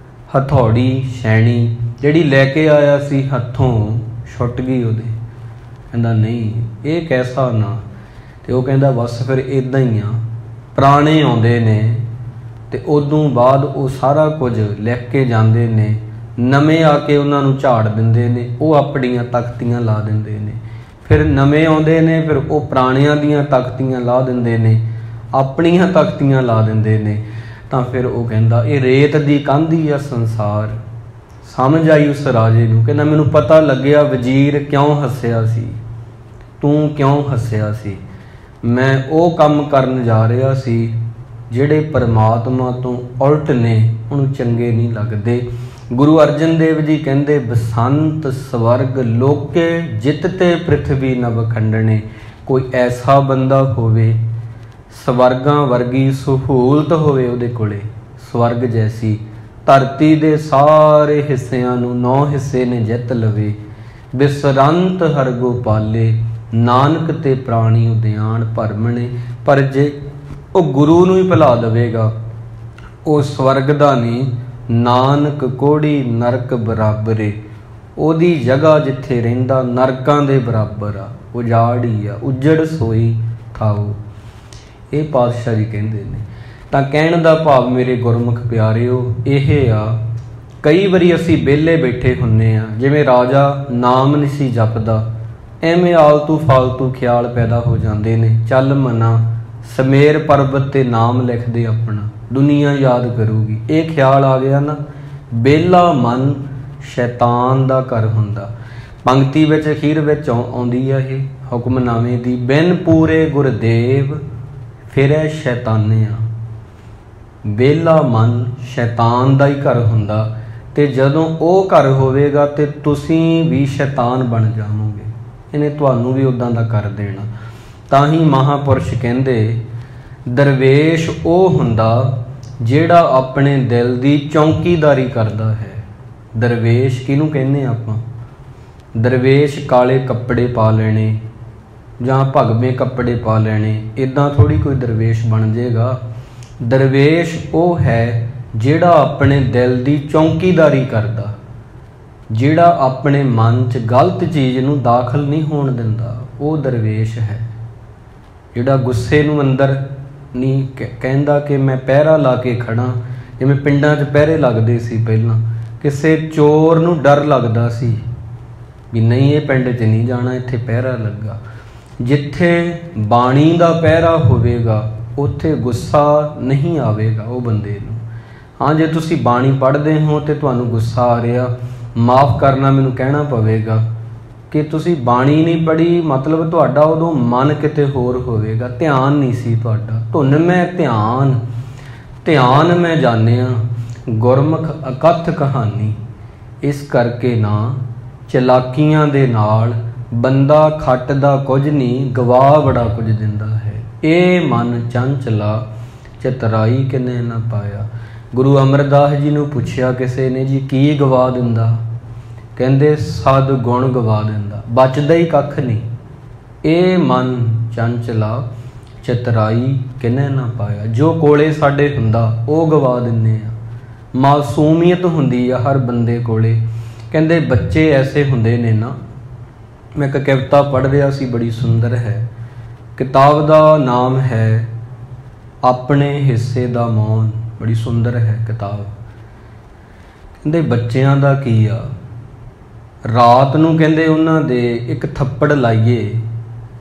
ਹਥੌੜੀ ਛੈਣੀ ਜਿਹੜੀ ਲੈ ਕੇ ਆਇਆ ਸੀ ਹੱਥੋਂ ਛੁੱਟ ਗਈ ਉਹਦੇ। ਕਹਿੰਦਾ ਨਹੀਂ, ਇਹ ਕੈਸਾ ਨਾਂ? ਤੇ ਉਹ ਕਹਿੰਦਾ ਬਸ ਫਿਰ ਇੱਦਾਂ ਹੀ ਆ, ਪੁਰਾਣੇ ਆਉਂਦੇ ਨੇ ਤੇ ਉਦੋਂ ਬਾਅਦ ਉਹ ਸਾਰਾ ਕੁਝ ਲਿਖ ਕੇ ਜਾਂਦੇ ਨੇ, ਨਵੇਂ ਆ ਕੇ ਉਹਨਾਂ ਨੂੰ ਝਾੜ ਦਿੰਦੇ ਨੇ, ਉਹ ਆਪਣੀਆਂ ਤਖਤੀਆਂ ਲਾ ਦਿੰਦੇ ਨੇ, ਫਿਰ ਨਵੇਂ ਆਉਂਦੇ ਨੇ, ਫਿਰ ਉਹ ਪੁਰਾਣਿਆਂ ਦੀਆਂ ਤਖਤੀਆਂ ਲਾ ਦਿੰਦੇ ਨੇ, ਆਪਣੀਆਂ ਤਖਤੀਆਂ ਲਾ ਦਿੰਦੇ ਨੇ। ਤਾਂ ਫਿਰ ਉਹ ਕਹਿੰਦਾ ਇਹ ਰੇਤ ਦੀ ਕੰਧ ਹੀ ਆ ਸੰਸਾਰ। ਸਮਝ ਆਈ ਉਸ ਰਾਜੇ ਨੂੰ, ਕਹਿੰਦਾ ਮੈਨੂੰ ਪਤਾ ਲੱਗਿਆ ਵਜ਼ੀਰ ਕਿਉਂ ਹੱਸਿਆ ਸੀ, ਤੂੰ ਕਿਉਂ ਹੱਸਿਆ ਸੀ। ਮੈਂ ਉਹ ਕੰਮ ਕਰਨ ਜਾ ਰਿਹਾ ਸੀ ਜਿਹੜੇ ਪਰਮਾਤਮਾ ਤੋਂ ਉਲਟ ਨੇ, ਉਹਨੂੰ ਚੰਗੇ ਨਹੀਂ ਲੱਗਦੇ। ਗੁਰੂ ਅਰਜਨ ਦੇਵ ਜੀ ਕਹਿੰਦੇ ਬਸੰਤ ਸਵਰਗ ਲੋਕੇ ਜਿੱਤਤੇ ਪ੍ਰਿਥਵੀ ਨਭ ਖੰਡਣੇ। ਕੋਈ ਐਸਾ ਬੰਦਾ ਹੋਵੇ, ਸਵਰਗਾਂ ਵਰਗੀ ਸਹੂਲਤ ਹੋਵੇ ਉਹਦੇ ਕੋਲੇ, ਸਵਰਗ ਜੈਸੀ, ਧਰਤੀ ਦੇ ਸਾਰੇ ਹਿੱਸਿਆਂ ਨੂੰ 9 ਹਿੱਸੇ ਨੇ ਜਿੱਤ ਲਵੇ। ਬਿਸਰੰਤ ਹਰ ਗੋਪਾਲੇ ਨਾਨਕ ਤੇ ਪ੍ਰਾਣੀ ਉਦਿਆਨ ਭਰਮਣੇ। ਪਰ ਜੇ ਉਹ ਗੁਰੂ ਨੂੰ ਹੀ ਭੁਲਾ ਦੇਵੇਗਾ, ਉਹ ਸਵਰਗ ਦਾ ਨਹੀਂ, ਨਾਨਕ ਕੋੜੀ ਨਰਕ ਬਰਾਬਰੇ। ਉਹਦੀ ਜਗ੍ਹਾ ਜਿੱਥੇ ਰਹਿੰਦਾ ਨਰਕਾਂ ਦੇ ਬਰਾਬਰ ਆ, ਉਜਾੜ ਹੀ ਆ, ਉੱਜੜ ਸੋਈ ਥਾਓ। ਇਹ ਪਾਤਸ਼ਾਹ ਜੀ ਕਹਿੰਦੇ ਨੇ। ਤਾਂ ਕਹਿਣ ਦਾ ਭਾਵ ਮੇਰੇ ਗੁਰਮੁਖ ਪਿਆਰਿਓ ਇਹ ਆ, ਕਈ ਵਾਰੀ ਅਸੀਂ ਵਿਹਲੇ ਬੈਠੇ ਹੁੰਨੇ ਆ, ਜਿਵੇਂ ਰਾਜਾ ਨਾਮ ਨਹੀਂ ਸੀ ਜਪਦਾ, ਐਵੇਂ ਆਲਤੂ ਫਾਲਤੂ ਖਿਆਲ ਪੈਦਾ ਹੋ ਜਾਂਦੇ ਨੇ। ਚੱਲ ਮਨਾ ਸਮੇਰ ਪਰਬਤ ਤੇ ਨਾਮ ਲਿਖਦੇ ਆਪਣਾ, ਦੁਨੀਆ ਯਾਦ ਕਰੂਗੀ, ਇਹ ਖਿਆਲ ਆ ਗਿਆ ਨਾ, ਵਿਹਲਾ ਮਨ ਸ਼ੈਤਾਨ ਦਾ ਘਰ ਹੁੰਦਾ। ਪੰਕਤੀ ਵਿੱਚ ਅਖੀਰ ਵਿੱਚ ਆਉਂਦੀ ਆ ਇਹ ਹੁਕਮਨਾਮੇ ਦੀ, ਬਿਨ ਪੂਰੇ ਗੁਰਦੇਵ ਫਿਰੈ ਸ਼ੈਤਾਨਿਆ। ਵਿਹਲਾ ਮਨ ਸ਼ੈਤਾਨ ਦਾ ਹੀ ਘਰ ਹੁੰਦਾ, ਤੇ ਜਦੋਂ ਉਹ ਘਰ ਹੋਵੇਗਾ ਤੇ ਤੁਸੀਂ ਵੀ ਸ਼ੈਤਾਨ ਬਣ ਜਾਵੋਗੇ, ਇਹਨੇ ਤੁਹਾਨੂੰ ਵੀ ਉੱਦਾਂ ਦਾ ਕਰ ਦੇਣਾ। ਤਾਂ ਹੀ ਮਹਾਂਪੁਰਸ਼ ਕਹਿੰਦੇ ਦਰਵੇਸ਼ ਉਹ ਹੁੰਦਾ ਜਿਹੜਾ ਆਪਣੇ ਦਿਲ ਦੀ ਚੌਂਕੀਦਾਰੀ ਕਰਦਾ ਹੈ। ਦਰਵੇਸ਼ ਕਿਹਨੂੰ ਕਹਿੰਦੇ ਆਪਾਂ? ਦਰਵੇਸ਼ ਕਾਲੇ ਕੱਪੜੇ ਪਾ ਲੈਣੇ ਜਾਂ ਭਗਵੇਂ ਕੱਪੜੇ ਪਾ ਲੈਣੇ, ਇੱਦਾਂ ਥੋੜ੍ਹੀ ਕੋਈ ਦਰਵੇਸ਼ ਬਣ ਜਾਏਗਾ। ਦਰਵੇਸ਼ ਉਹ ਹੈ ਜਿਹੜਾ ਆਪਣੇ ਦਿਲ ਦੀ ਚੌਂਕੀਦਾਰੀ ਕਰਦਾ, ਜਿਹੜਾ ਆਪਣੇ ਮਨ 'ਚ ਗਲਤ ਚੀਜ਼ ਨੂੰ ਦਾਖਲ ਨਹੀਂ ਹੋਣ ਦਿੰਦਾ, ਉਹ ਦਰਵੇਸ਼ ਹੈ। ਜਿਹੜਾ ਗੁੱਸੇ ਨੂੰ ਅੰਦਰ ਨਹੀਂ ਕਹਿੰਦਾ ਕਿ ਮੈਂ ਪਹਿਰਾ ਲਾ ਕੇ ਖੜਾ, ਜਿਵੇਂ ਪਿੰਡਾਂ 'ਚ ਪਹਿਰੇ ਲੱਗਦੇ ਸੀ ਪਹਿਲਾਂ, ਕਿਸੇ ਚੋਰ ਨੂੰ ਡਰ ਲੱਗਦਾ ਸੀ ਵੀ ਨਹੀਂ ਇਹ ਪਿੰਡ 'ਚ ਨਹੀਂ ਜਾਣਾ, ਇੱਥੇ ਪਹਿਰਾ ਲੱਗਾ। ਜਿੱਥੇ ਬਾਣੀ ਦਾ ਪਹਿਰਾ ਹੋਵੇਗਾ ਉੱਥੇ ਗੁੱਸਾ ਨਹੀਂ ਆਵੇਗਾ ਉਹ ਬੰਦੇ ਨੂੰ। ਹਾਂ, ਜੇ ਤੁਸੀਂ ਬਾਣੀ ਪੜ੍ਹਦੇ ਹੋ ਤੇ ਤੁਹਾਨੂੰ ਗੁੱਸਾ ਆ ਰਿਹਾ, माफ़ करना मैनूं कहना पवेगा कि तुसी बाणी नहीं पढ़ी, मतलब तुहाडा उदों मन किते होर होवेगा, ध्यान नहीं सी तुहाडा। धुन में ध्यान, ध्यान में जानिया, गुरमुख अकथ कहानी। इस करके ना चलाकियां दे नाल बंदा खटदा कुछ नहीं, गवा बड़ा कुछ दिंदा है। ए मन चंचला चतराई किने ना पाया। गुरु अमरदास जी नूं पुछया किसे ने जी की गवा दिंदा, कहंदे सद गुण गवा दिंदा, बचदा ही कख नहीं। ए मन चंचला चतराई किने ना पाया। जो कोले साडे हुंदा वो गवा दिंने आ। मासूमियत हुंदी आ हर बंदे कोले। कहंदे बच्चे ऐसे हुंदे ने ना, मैं एक कविता पढ़ रहा सी, बड़ी सुंदर है। किताब का नाम है अपने हिस्से दा मौन, बड़ी सुंदर है किताब। कहंदे बच्चियां दा की आ, रात नूं कहंदे उन्हां दे एक थप्पड़ लाइए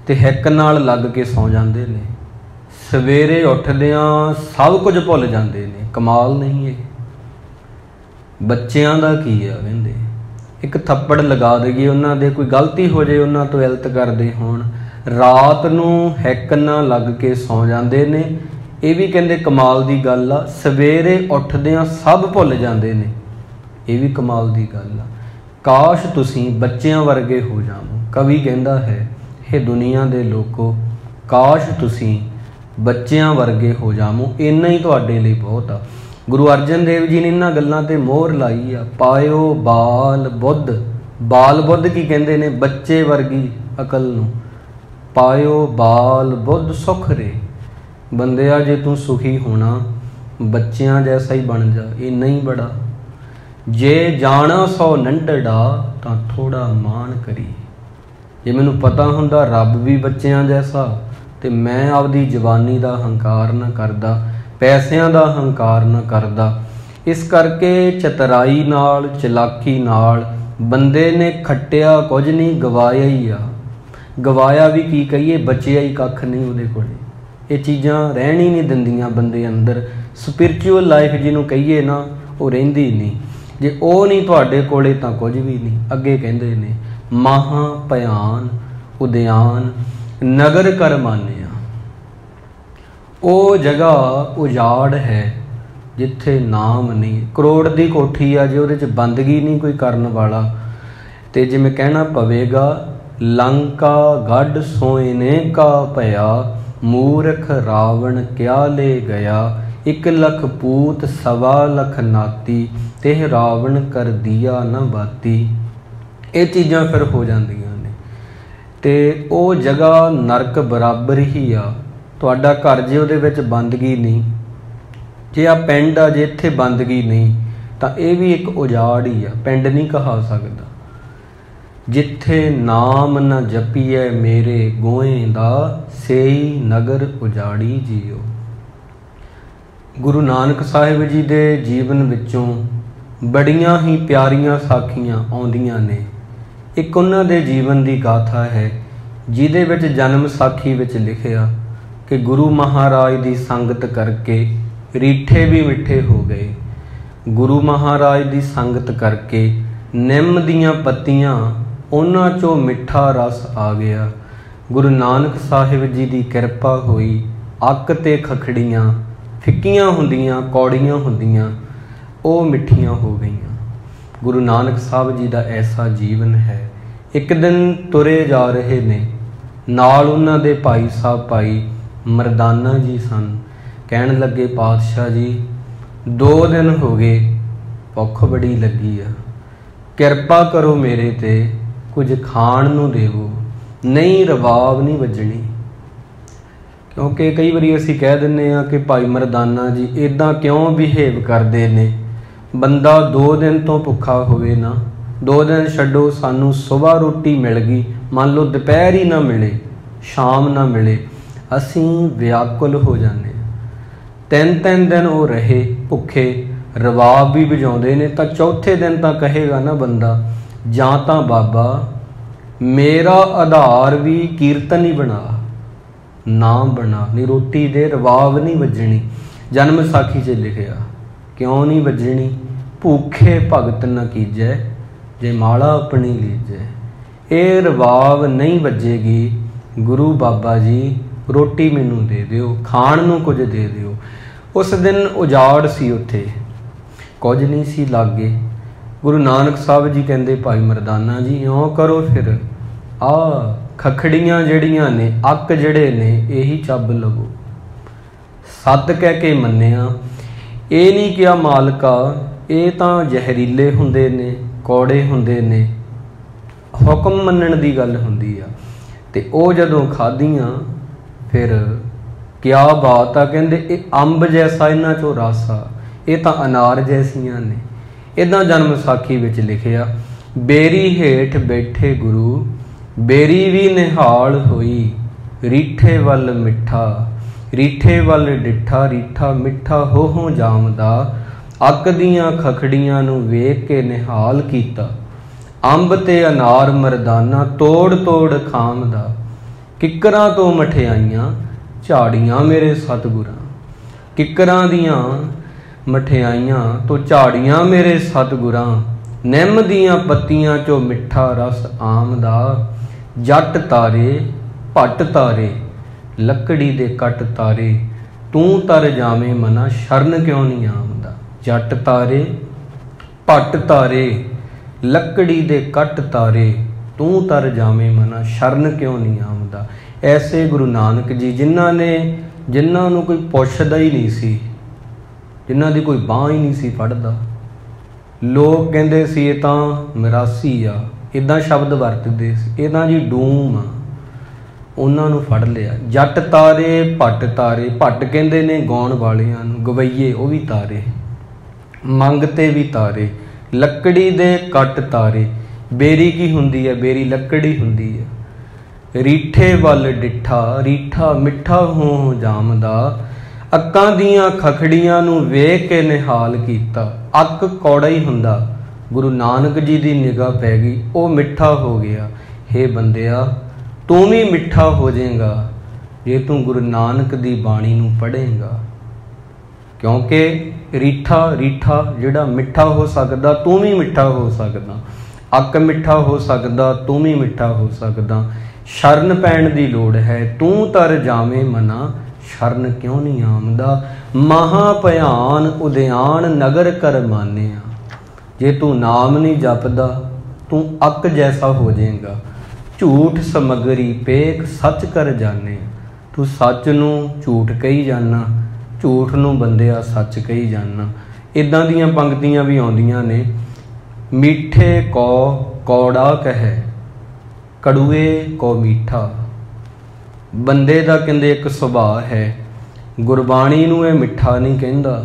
ते हिक नाल लग के सौ जांदे ने, सवेरे उठदियां सब कुछ भुल जांदे ने। कमाल नहीं है? बच्चियां दा की आ, कहंदे एक थप्पड़ लगा दईए उन्हां दे, कोई गलती हो जाए उन्हां तो इल्त करदे होण, रात नूं हिक ना लग के सौ जांदे ने। ये भी कहंदे कमाल दी गल आ, सवेरे उठदियां सब भुल जांदे ने, ये भी कमाल दी गल आ। काश तुसीं बच्चियां वर्गे हो जावो। कवि कहंदा है, हे दुनिया दे लोको, काश तुसीं बच्चियां वर्गे हो जावो, इन्ना ही तुहाडे लई बहुत आ। गुरु अर्जन देव जी ने इन्हां गल्लां ते मोहर लाई आ। पायो बाल बुद्ध, बाल बुद्ध की कहंदे ने, बच्चे वर्गी अकल नूं। पायो बाल बुद्ध सुख रे। बंदिया जे तू सुखी होना, बच्चियां जैसा ही बन जा, ये नहीं बड़ा। जे जाना सौ नंढड़ा तां थोड़ा मान करी। जे मैनूं पता हुंदा रब भी बच्चियां जैसा, ते मैं आपदी जवानी दा हंकार ना करदा, पैसिਆਂ ਦਾ हंकार ना करदा। इस करके चतराई नाल चलाकी नाल बंदे ने खट्टिया कुछ नहीं, गवाया ही आ। गवाया भी की कहिए, बचिया ही कख नहीं उहदे कोले। ये चीज़ां रहन ही नहीं दिंदियां बंदे अंदर। स्पिरिचुअल लाइफ जिन्हों कहिए ना, वो रहिंदी नहीं। जे वो नहीं तुहाडे कोले तां कुछ भी नहीं। अगे कहंदे ने, महा भयान उद्यान नगर कर मानिया। ਉਹ ਜਗ੍ਹਾ ਉਜਾੜ ਹੈ ਜਿੱਥੇ ਨਾਮ ਨਹੀਂ। ਕਰੋੜ ਦੀ ਕੋਠੀ ਆ ਜੇ ਉਹਦੇ 'ਚ ਬੰਦਗੀ ਨਹੀਂ ਕੋਈ ਕਰਨ ਵਾਲਾ, ਤੇ ਜਿਵੇਂ ਕਹਿਣਾ ਪਵੇਗਾ, ਲੰਕਾ ਗੜ ਸੋਇਨੇ ਕਾ ਭਇਆ, ਮੂਰਖ ਰਾਵਣ ਕਿਆ ਲੈ ਗਿਆ, 1 ਲੱਖ ਪੂਤ 1.25 ਲੱਖ ਨਾਤੀ, ਤੇ ਰਾਵਣ ਕਰ ਦਿਆ ਨਾ ਬਾਤੀ। ਇਹ ਚੀਜ਼ਾਂ ਫਿਰ ਹੋ ਜਾਂਦੀਆਂ ਨੇ, ਤੇ ਉਹ ਜਗ੍ਹਾ ਨਰਕ ਬਰਾਬਰ ਹੀ ਆ। ਤੁਹਾਡਾ घर जे ਉਹਦੇ ਵਿੱਚ ਬੰਦਗੀ ਨਹੀਂ, ਜੇ ਆ ਪਿੰਡ ਆ ਜੇ ਇੱਥੇ ਬੰਦਗੀ ਨਹੀਂ, ਤਾਂ ਇਹ ਵੀ ਇੱਕ ਉਜਾੜ ਹੀ ਆ, ਪਿੰਡ ਨਹੀਂ ਕਹਾ ਸਕਦਾ। ਜਿੱਥੇ ਨਾਮ ਨਾ ਜਪੀਐ ਮੇਰੇ ਗੋਏ ਦਾ, ਸੇਈ ਨਗਰ ਉਜਾੜੀ ਜੀਓ। ਗੁਰੂ ਨਾਨਕ ਸਾਹਿਬ ਜੀ ਦੇ ਜੀਵਨ ਵਿੱਚੋਂ ਬੜੀਆਂ ਹੀ ਪਿਆਰੀਆਂ ਸਾਖੀਆਂ ਆਉਂਦੀਆਂ ਨੇ। ਇੱਕ ਉਹਨਾਂ ਦੇ ਜੀਵਨ ਦੀ ਗਾਥਾ ਹੈ, ਜਿਹਦੇ ਵਿੱਚ ਜਨਮ ਸਾਖੀ ਵਿੱਚ ਲਿਖਿਆ कि गुरु महाराज की संगत करके रीठे भी मिठे हो गए। गुरु महाराज की संगत करके निम दियां पत्तियां उन्हां चों मिठा रस आ गया। गुरु नानक साहिब जी की कृपा हुई, अक ते खखड़ियां फिक्कियां हुंदियां कौड़ियां हुंदियां वो मिठियां हो गईयां। गुरु नानक साहब जी का ऐसा जीवन है। एक दिन तुरे जा रहे ने, नाल उन्हां दे भाई साहब भाई मरदाना जी सन। कहन लगे, पातशाह जी 2 दिन हो गए, भुख बड़ी लगी आ, किरपा करो मेरे ते, कुछ खाण नूं देवो, नहीं रबाब नहीं वजनी। क्योंकि कई बारी असीं कह दिंदे आ कि भाई मरदाना जी इदां क्यों बिहेव करदे ने। बंदा 2 दिन तो भुखा होवे ना, 2 दिन छड्डो, सानूं सुबह रोटी मिल गई, मान लो दोपहर ही ना मिले, शाम ना मिले, असीं व्याकुल हो जाने। 3-3 दिन वो रहे भुखे, रवाब भी वजाउंदे ने, तां चौथे दिन तां कहेगा ना बंदा, जां तां बाबा मेरा आधार भी कीर्तन ही बना, नाम बना, नहीं रोटी दे, रवाब नहीं वजनी। जन्म साखी च लिखिया, क्यों नहीं वजनी, भूखे भगत न कीजै जे माला अपनी लीजे। ये रवाब नहीं वजेगी, गुरु बाबा जी रोटी मैनू दे दिओ, खाण नूं कुछ दे दिओ। उस दिन उजाड़ सी उत्थे, कुछ नहीं सी लागे। गुरु नानक साहब जी कहते भाई मरदाना जी इउं करो, फिर आ खखड़ियां जड़ियां ने, अक जड़े ने, यही चब लवो। सत कह के मन्निया, ये नहीं किया मालका ये तां जहरीले हुंदे ने, कौड़े हुंदे ने। हुक्म मन्नण दी गल हुंदी आ। ते ओ जदों खाधियां फिर क्या बात आ, कहंदे ये अंब जैसा इन्हां चों रस आ, ये तां अनार जैसियां ने। इदां जन्म साखी विच लिखिया, बेरी हेठ बैठे गुरु, बेरी भी निहाल होई, रीठे वल मिठा, रीठे वल डिठा, रीठा मिठा हो जामदा। अक दियां खखड़ियां नूं वेख के निहाल कीता, अंब ते अनार मरदाना तोड़ तोड़ खामदा। किकरां तो मठियाइयां झाड़ियां मेरे सतगुरां, किकरां दियां मठियाइयां तो झाड़ियां मेरे सतगुरां। निम दियां पत्तियां चो मिठा रस आमदा। जट तारे भट तारे, लकड़ी दे कट तारे, तू तर जावे मना, शरण क्यों नहीं आमदा। जट तारे भट तारे, लकड़ी दे कट तारे, तू तर जावे मना, शरण क्यों नहीं आमदा। ऐसे गुरु नानक जी जिन्हां नूं कोई पुछदा ही नहीं सी, जिन्हां दी कोई बांह ही नहीं सी फड़दा। लोग कहंदे सी ये तां मिरासी आ, इदां शब्द वरतदे सी, ये तां जी डूम आ, उन्हां नूं फड़ लिया। जट तारे भट तारे, भट कहंदे ने गाउण वालियां नूं, गवैये वो भी तारे, मंगते भी तारे, लकड़ी दे कट तारे। बेरी की हुंदी है, बेरी लकड़ी हुंदी है। रीठे वल डिठा, रीठा मिठा हो जामदा। अक्कां दियां खखड़ियां नूं वेख के निहाल कीता। अक कौड़ा ही हुंदा, गुरु नानक जी दी निगाह पै गई, वो मिठा हो गया। हे बंदिया तू भी मिठा हो जाएगा जे तू गुरु नानक दी बाणी नूं पढ़ेगा, क्योंकि रीठा जिहड़ा मिठा हो सकदा, तू भी मिठा हो सकदा। अक मिठा हो सकदा, तू भी मिठा हो सकदा। शरण पैण दी लोड़ है, तू तर जावे मना, शरण क्यों नहीं आमदा। महाभयान उद्यान नगर कर मानिया, जे तू नाम नहीं जपदा तू अक जैसा हो जाएगा। झूठ समगरी पेख सच कर जाने, तू सच नूं झूठ कही जाना, झूठ नूं बंदिया सच कही जाना। इदां दीयां पंक्तियां भी आउंदियां ने। मीठे को कौड़ा कहे, कड़ुए को मीठा। बंदे दा कहंदे एक सुभाव है, गुरबाणी नूं ये मिठा नहीं कहंदा,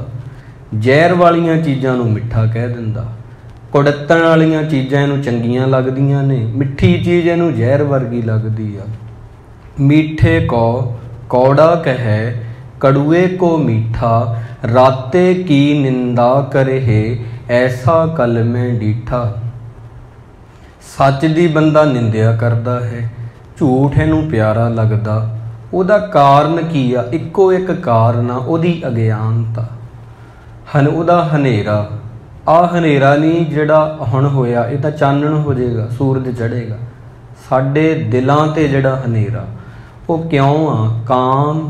जहर वालियां चीज़ां नूं मिठा कह दिंदा। कुड़त्तण वालियां चीज़ां इहनूं चंगियां लगदियां ने, मिठी चीज़ इहनूं जहर वर्गी लगदी आ। मीठे को कौड़ा कहे, कड़ुए को मीठा, राते की निंदा करे है, ऐसा कल में डीठा। सच दी बंदा निंदिया करदा है, झूठ इहनूं प्यारा लगदा। उहदा कारण की आ? इक्को एक कारण आ, उहदी अज्ञानता, उहदा हनेरा। आ हनेरा नहीं जिहड़ा हुण होया, इह तां चानण हो जाएगा, सूरज चढ़ेगा। साडे दिलां ते जिहड़ा हनेरा वो क्यों आ? काम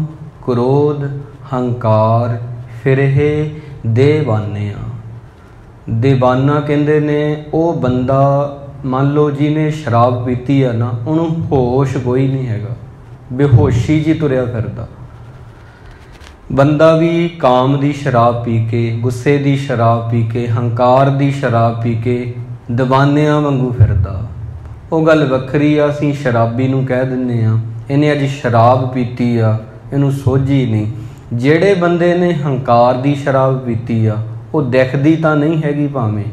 क्रोध हंकार फिरहे देवाने आ। दीवाना कहंदे ने वो बंदा, मान लो जिन्हें शराब पीती है ना, उन्होंने होश कोई नहीं हैगा, बेहोशी जी तुरया फिरदा। बंदा भी काम दी शराब पी के, गुस्से दी शराब पी के, हंकार दी शराब पी के दीवानियां वांगू फिरदा। वो गल वखरी आ, असीं शराबी नूं कह दिंदे आ इन्हें अज शराब पीती आ, इनू सोझी नहीं। जेड़े बंदे ने हंकार दी शराब पीती आ, वो दिखदी तां नहीं हैगी, भावें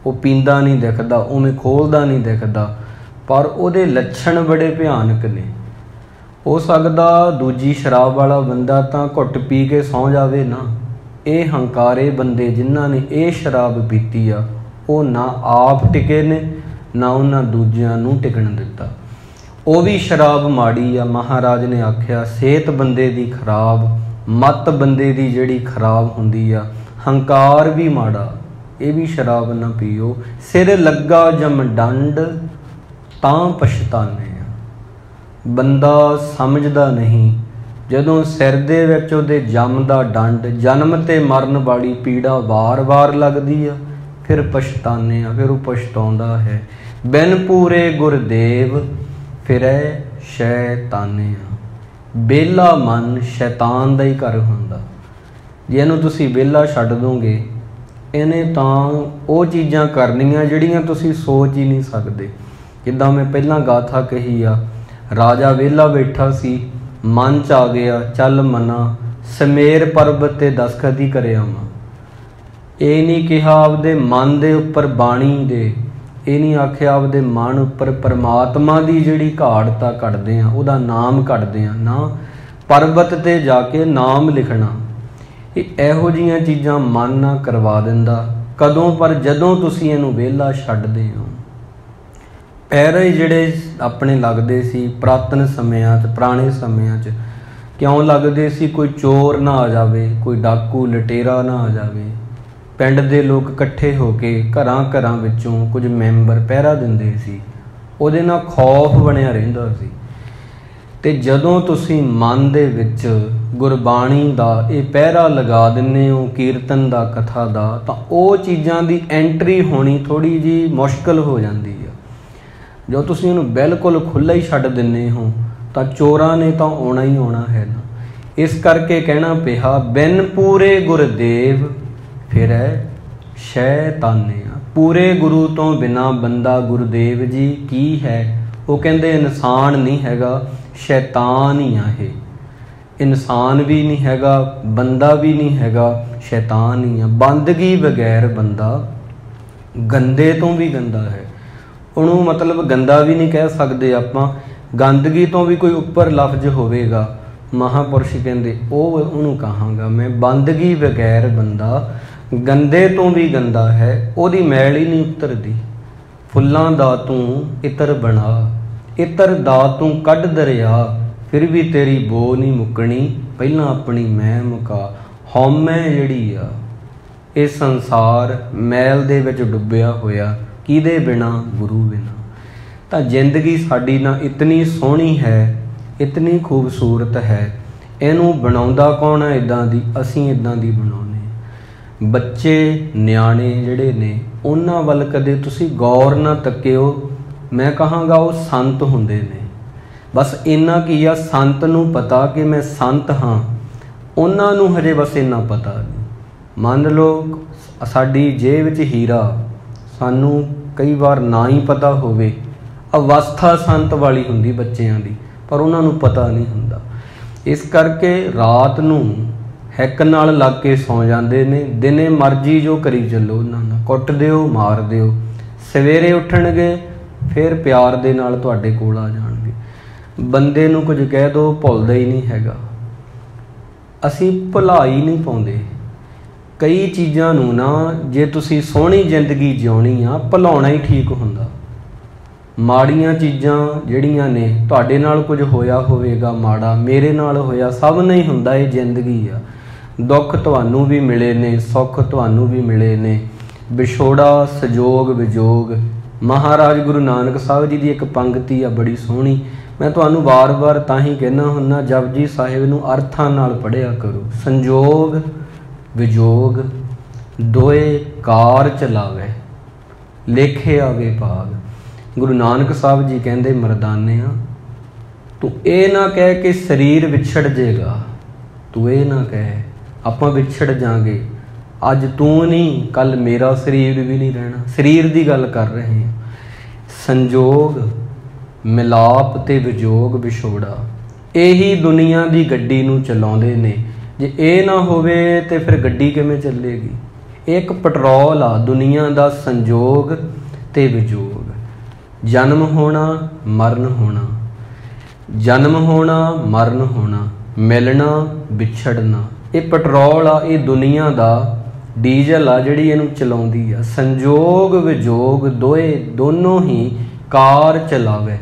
वो पींदा नहीं दिखदा, उवें खोलदा नहीं दिखदा, पर उहदे लक्षण बड़े भयानक ने। हो सकदा दूजी शराब वाला बंदा तां घुट पी के सौ जावे ना। ये हंकारे बंदे जिन्हां ने ये शराब पीती आ, वो ना आप टिके ने, ना उन्हां दूजियां नूं टिकण दिता। वो भी शराब माड़ी आ। महाराज ने आख्या सेहत बंदे दी खराब, मत बंदे दी जिहड़ी खराब हुंदी आ, हंकार भी माड़ा, ये भी शराब ना पीओ। सिर लगा जम डंड तां पछताने। बंदा समझदा नहीं, जदों सिर दे विच उहदे जमदा डंड, जन्म ते मरण वाली पीड़ा वार वार लगदी आ, फिर पछताने आ, फिर वो पछताउंदा है। बिन पूरे गुरदेव फिरै शैताने। बेला मन शैतान दा ही घर हुंदा। जे इहनूं तुसीं बेला छड्ड दोगे, इहने तां ਉਹ ਚੀਜ਼ਾਂ ਕਰਨੀਆਂ ਜਿਹੜੀਆਂ ਤੁਸੀਂ ਸੋਚ ਹੀ ਨਹੀਂ ਸਕਦੇ। ਜਿੱਦਾਂ ਮੈਂ ਪਹਿਲਾਂ ਗਾਥਾ ਕਹੀ ਆ, ਰਾਜਾ ਵਿਹਲਾ ਬੈਠਾ ਸੀ, ਮਨ 'ਚ ਆ ਗਿਆ ਚੱਲ ਮਨਾ ਸਮੇਰ ਪਰਬਤ 'ਤੇ ਦਸਖਤ ਹੀ ਕਰ ਆਵਾਂ। ਇਹ ਨਹੀਂ ਕਿਹਾ ਆਪਦੇ ਮਨ ਦੇ ਉੱਪਰ ਬਾਣੀ ਦੇ, ਇਹ ਨਹੀਂ ਆਖਿਆ ਆਪਦੇ ਮਨ ਉੱਪਰ ਪਰਮਾਤਮਾ ਦੀ ਜਿਹੜੀ ਘਾਟ ਤਾਂ ਕੱਢਦੇ ਆ, ਉਹਦਾ ਨਾਮ ਕੱਢਦੇ ਆ ਨਾ, ਪਰਬਤ 'ਤੇ ਜਾ ਕੇ ਨਾਮ ਲਿਖਣਾ। ਇਹ ਇਹੋ ਜਿਹੀਆਂ ਚੀਜ਼ਾਂ ਮਨ ਨਾ ਕਰਵਾ ਦਿੰਦਾ। ਕਦੋਂ? ਪਰ ਜਦੋਂ ਤੁਸੀਂ ਇਹਨੂੰ ਵਿਹਲਾ ਛੱਡਦੇ ਹੋ। ਪੈਰੇ ਜਿਹੜੇ ਆਪਣੇ ਲੱਗਦੇ ਸੀ ਪੁਰਾਤਨ ਸਮਿਆਂ 'ਚ, ਪੁਰਾਣੇ ਸਮਿਆਂ 'ਚ ਕਿਉਂ ਲੱਗਦੇ ਸੀ? ਕੋਈ ਚੋਰ ਨਾ ਆ ਜਾਵੇ, ਕੋਈ ਡਾਕੂ ਲਟੇਰਾ ਨਾ ਆ ਜਾਵੇ। ਪਿੰਡ ਦੇ ਲੋਕ ਇਕੱਠੇ ਹੋ ਕੇ ਘਰਾਂ ਘਰਾਂ ਵਿੱਚੋਂ ਕੁਝ ਮੈਂਬਰ ਪਹਿਰਾ ਦਿੰਦੇ ਸੀ, ਉਹਦੇ ਨਾਲ ਖੌਫ ਬਣਿਆ ਰਹਿੰਦਾ ਸੀ। ਤੇ ਜਦੋਂ ਤੁਸੀਂ ਮਨ ਦੇ ਵਿੱਚ ਗੁਰਬਾਣੀ ਦਾ ਇਹ ਪਹਿਰਾ ਲਗਾ ਦਿੰਦੇ ਹੋ, ਕੀਰਤਨ ਦਾ, ਕਥਾ ਦਾ, ਤਾਂ ਉਹ ਚੀਜ਼ਾਂ ਦੀ ਐਂਟਰੀ ਹੋਣੀ ਥੋੜ੍ਹੀ ਜਿਹੀ ਮੁਸ਼ਕਲ ਹੋ ਜਾਂਦੀ ਆ। ਜੋ ਤੁਸੀਂ ਉਹਨੂੰ ਬਿਲਕੁਲ ਖੁੱਲ੍ਹਾ ਹੀ ਛੱਡ ਦਿੰਦੇ ਹੋ ਤਾਂ ਚੋਰਾਂ ਨੇ ਤਾਂ ਆਉਣਾ ਹੀ ਆਉਣਾ ਹੈ ਨਾ। ਇਸ ਕਰਕੇ ਕਹਿਣਾ ਪਿਆ ਬਿਨ ਪੂਰੇ ਗੁਰਦੇਵ ਫਿਰੈ ਸ਼ੈਤਾਨੇ। ਪੂਰੇ ਗੁਰੂ ਤੋਂ ਬਿਨਾਂ ਬੰਦਾ ਗੁਰਦੇਵ ਜੀ ਕੀ ਹੈ? ਉਹ ਕਹਿੰਦੇ ਇਨਸਾਨ ਨਹੀਂ ਹੈਗਾ, ਸ਼ੈਤਾਨ ਹੀ ਆ। ਇਹ ਇਨਸਾਨ ਵੀ ਨਹੀਂ ਹੈਗਾ, ਬੰਦਾ ਵੀ ਨਹੀਂ ਹੈਗਾ, ਸ਼ੈਤਾਨ ਹੀ ਆ। ਬੰਦਗੀ ਬਗੈਰ ਬੰਦਾ ਗੰਦੇ ਤੋਂ ਵੀ ਗੰਦਾ ਹੈ। ਉਹਨੂੰ ਮਤਲਬ ਗੰਦਾ ਵੀ ਨਹੀਂ ਕਹਿ ਸਕਦੇ ਆਪਾਂ, ਗੰਦਗੀ ਤੋਂ ਵੀ ਕੋਈ ਉੱਪਰ ਲਫ਼ਜ਼ ਹੋਵੇਗਾ, ਮਹਾਂਪੁਰਸ਼ ਕਹਿੰਦੇ ਉਹ ਉਹਨੂੰ ਕਹਾਂਗਾ ਮੈਂ। ਬੰਦਗੀ ਬਗੈਰ ਬੰਦਾ ਗੰਦੇ ਤੋਂ ਵੀ ਗੰਦਾ ਹੈ, ਉਹਦੀ ਮੈਲ ਹੀ ਨਹੀਂ ਉਤਰਦੀ। ਫੁੱਲਾਂ ਦਾ ਤੂੰ ਇਤਰ ਬਣਾ, ਇਤਰ ਦਾ ਤੂੰ ਕੱਢ ਦਰਿਆ, ਫਿਰ ਵੀ ਤੇਰੀ ਬੋ ਨਹੀਂ ਮੁੱਕਣੀ, ਪਹਿਲਾਂ ਆਪਣੀ ਮੈਂ ਮੁਕਾ। ਹਉਮੈ ਜਿਹੜੀ ਆ, ਇਹ ਸੰਸਾਰ ਮੈਲ ਦੇ ਵਿੱਚ ਡੁੱਬਿਆ ਹੋਇਆ, ਕਿਹਦੇ ਬਿਨਾਂ? ਗੁਰੂ ਬਿਨਾਂ। ਤਾਂ ਜ਼ਿੰਦਗੀ ਸਾਡੀ ਨਾ ਇਤਨੀ ਸੋਹਣੀ ਹੈ, ਇਤਨੀ ਖੂਬਸੂਰਤ ਹੈ, ਇਹਨੂੰ ਬਣਾਉਂਦਾ ਕੌਣ ਹੈ? ਇੱਦਾਂ ਦੀ ਅਸੀਂ ਇੱਦਾਂ ਦੀ ਬਣਾਉਂਦੇ। ਬੱਚੇ ਨਿਆਣੇ ਜਿਹੜੇ ਨੇ ਉਹਨਾਂ ਵੱਲ ਕਦੇ ਤੁਸੀਂ ਗੌਰ ਨਾ ਤੱਕਿਓ। ਮੈਂ ਕਹਾਂਗਾ ਉਹ ਸੰਤ ਹੁੰਦੇ ਨੇ। ਬਸ ਇੰਨਾ ਕੀ ਆ, ਸੰਤ ਨੂੰ ਪਤਾ ਕਿ ਮੈਂ ਸੰਤ ਹਾਂ, ਉਹਨਾਂ ਨੂੰ ਹਜੇ ਬਸ ਇੰਨਾ ਪਤਾ ਨਹੀਂ। ਮੰਨ ਲਓ ਸਾਡੀ ਜੇਬ ਵਿੱਚ ਹੀਰਾ, ਸਾਨੂੰ ਕਈ ਵਾਰ ਨਾ ਹੀ ਪਤਾ ਹੋਵੇ। ਅਵਸਥਾ ਸੰਤ ਵਾਲੀ ਹੁੰਦੀ ਬੱਚਿਆਂ ਦੀ, ਪਰ ਉਹਨਾਂ ਨੂੰ ਪਤਾ ਨਹੀਂ ਹੁੰਦਾ। ਇਸ ਕਰਕੇ ਰਾਤ ਨੂੰ ਹਿੱਕ ਨਾਲ ਲੱਗ ਕੇ ਸੌਂ ਜਾਂਦੇ ਨੇ, ਦਿਨੇ ਮਰਜ਼ੀ ਜੋ ਕਰੀ ਚੱਲੋ, ਉਹਨਾਂ ਨਾਲ ਕੁੱਟ ਦਿਓ, ਮਾਰ ਦਿਓ। ਸਵੇਰੇ ਉੱਠਣਗੇ ਫਿਰ ਪਿਆਰ ਦੇ ਨਾਲ ਤੁਹਾਡੇ ਕੋਲ ਆ ਜਾਣਗੇ। ਬੰਦੇ ਨੂੰ ਕੁਝ ਕਹਿ ਦਿਓ, ਭੁੱਲਦਾ ਹੀ ਨਹੀਂ ਹੈਗਾ। ਅਸੀਂ ਭੁਲਾਈ ਨਹੀਂ ਪਾਉਂਦੇ ਕਈ ਚੀਜ਼ਾਂ ਨੂੰ ਨਾ। ਜੇ ਤੁਸੀਂ ਸੋਹਣੀ ਜ਼ਿੰਦਗੀ ਜਿਉਣੀ ਆ, ਭੁਲਾਉਣਾ ਹੀ ਠੀਕ ਹੁੰਦਾ। ਮਾੜੀਆਂ ਚੀਜ਼ਾਂ ਜਿਹੜੀਆਂ ਨੇ, ਤੁਹਾਡੇ ਨਾਲ ਕੁਝ ਹੋਇਆ ਹੋਵੇਗਾ ਮਾੜਾ, ਮੇਰੇ ਨਾਲ ਹੋਇਆ, ਸਭ ਨਹੀਂ ਹੁੰਦਾ। ਇਹ ਜ਼ਿੰਦਗੀ ਆ। ਦੁੱਖ ਤੁਹਾਨੂੰ ਵੀ ਮਿਲੇ ਨੇ, ਸੁੱਖ ਤੁਹਾਨੂੰ ਵੀ ਮਿਲੇ ਨੇ। ਵਿਛੋੜਾ, ਸੰਜੋਗ, ਵਿਜੋਗ। ਮਹਾਰਾਜ ਗੁਰੂ ਨਾਨਕ ਸਾਹਿਬ ਜੀ ਦੀ ਇੱਕ ਪੰਗਤੀ ਆ ਬੜੀ ਸੋਹਣੀ, ਮੈਂ ਤੁਹਾਨੂੰ ਵਾਰ-ਵਾਰ ਤਾਂ ਹੀ ਕਹਿੰਦਾ ਹੁੰਦਾ, ਜਪਜੀ ਸਾਹਿਬ ਨੂੰ ਅਰਥਾਂ ਨਾਲ ਪੜ੍ਹਿਆ ਕਰੋ। ਸੰਜੋਗ ਵਿਜੋਗ ਦੋਏ ਕਾਰ ਚਲਾਵੇ, ਲੇਖੇ ਆਵੇ ਭਾਗ। ਗੁਰੂ ਨਾਨਕ ਸਾਹਿਬ ਜੀ ਕਹਿੰਦੇ ਮਰਦਾਨਿਆਂ, ਤੂੰ ਇਹ ਨਾ ਕਹਿ ਕਿ ਸਰੀਰ ਵਿਛੜ ਜਾਏਗਾ, ਤੂੰ ਇਹ ਨਾ ਕਹਿ ਆਪਾਂ ਵਿਛੜ ਜਾਾਂਗੇ, ਅੱਜ ਤੂੰ ਨਹੀਂ ਕੱਲ ਮੇਰਾ ਸਰੀਰ ਵੀ ਨਹੀਂ ਰਹਿਣਾ। ਸਰੀਰ ਦੀ ਗੱਲ ਕਰ ਰਹੇ ਹਾਂ। ਸੰਜੋਗ, ਮਿਲਾਪ ਤੇ ਵਿਜੋਗ, ਵਿਛੋੜਾ, ਇਹੀ ਦੁਨੀਆ ਦੀ ਗੱਡੀ ਨੂੰ ਚਲਾਉਂਦੇ ਨੇ। ਜੇ ਇਹ ਨਾ ਹੋਵੇ ਤੇ ਫਿਰ ਗੱਡੀ ਕਿਵੇਂ ਚੱਲੇਗੀ? ਇਹ ਇੱਕ ਪੈਟਰੋਲ ਆ ਦੁਨੀਆ ਦਾ, ਸੰਜੋਗ ਤੇ ਵਿਜੋਗ। ਜਨਮ ਹੋਣਾ, ਮਰਨ ਹੋਣਾ, ਜਨਮ ਹੋਣਾ, ਮਰਨ ਹੋਣਾ, ਮਿਲਣਾ, ਵਿਛੜਨਾ। ਇਹ ਪੈਟਰੋਲ ਆ, ਇਹ ਦੁਨੀਆ ਦਾ ਡੀਜ਼ਲ ਆ ਜਿਹੜੀ ਇਹਨੂੰ ਚਲਾਉਂਦੀ ਆ। ਸੰਜੋਗ ਵਿਜੋਗ ਦੋਨੋਂ ਹੀ ਕਾਰ ਚਲਾਵੇ।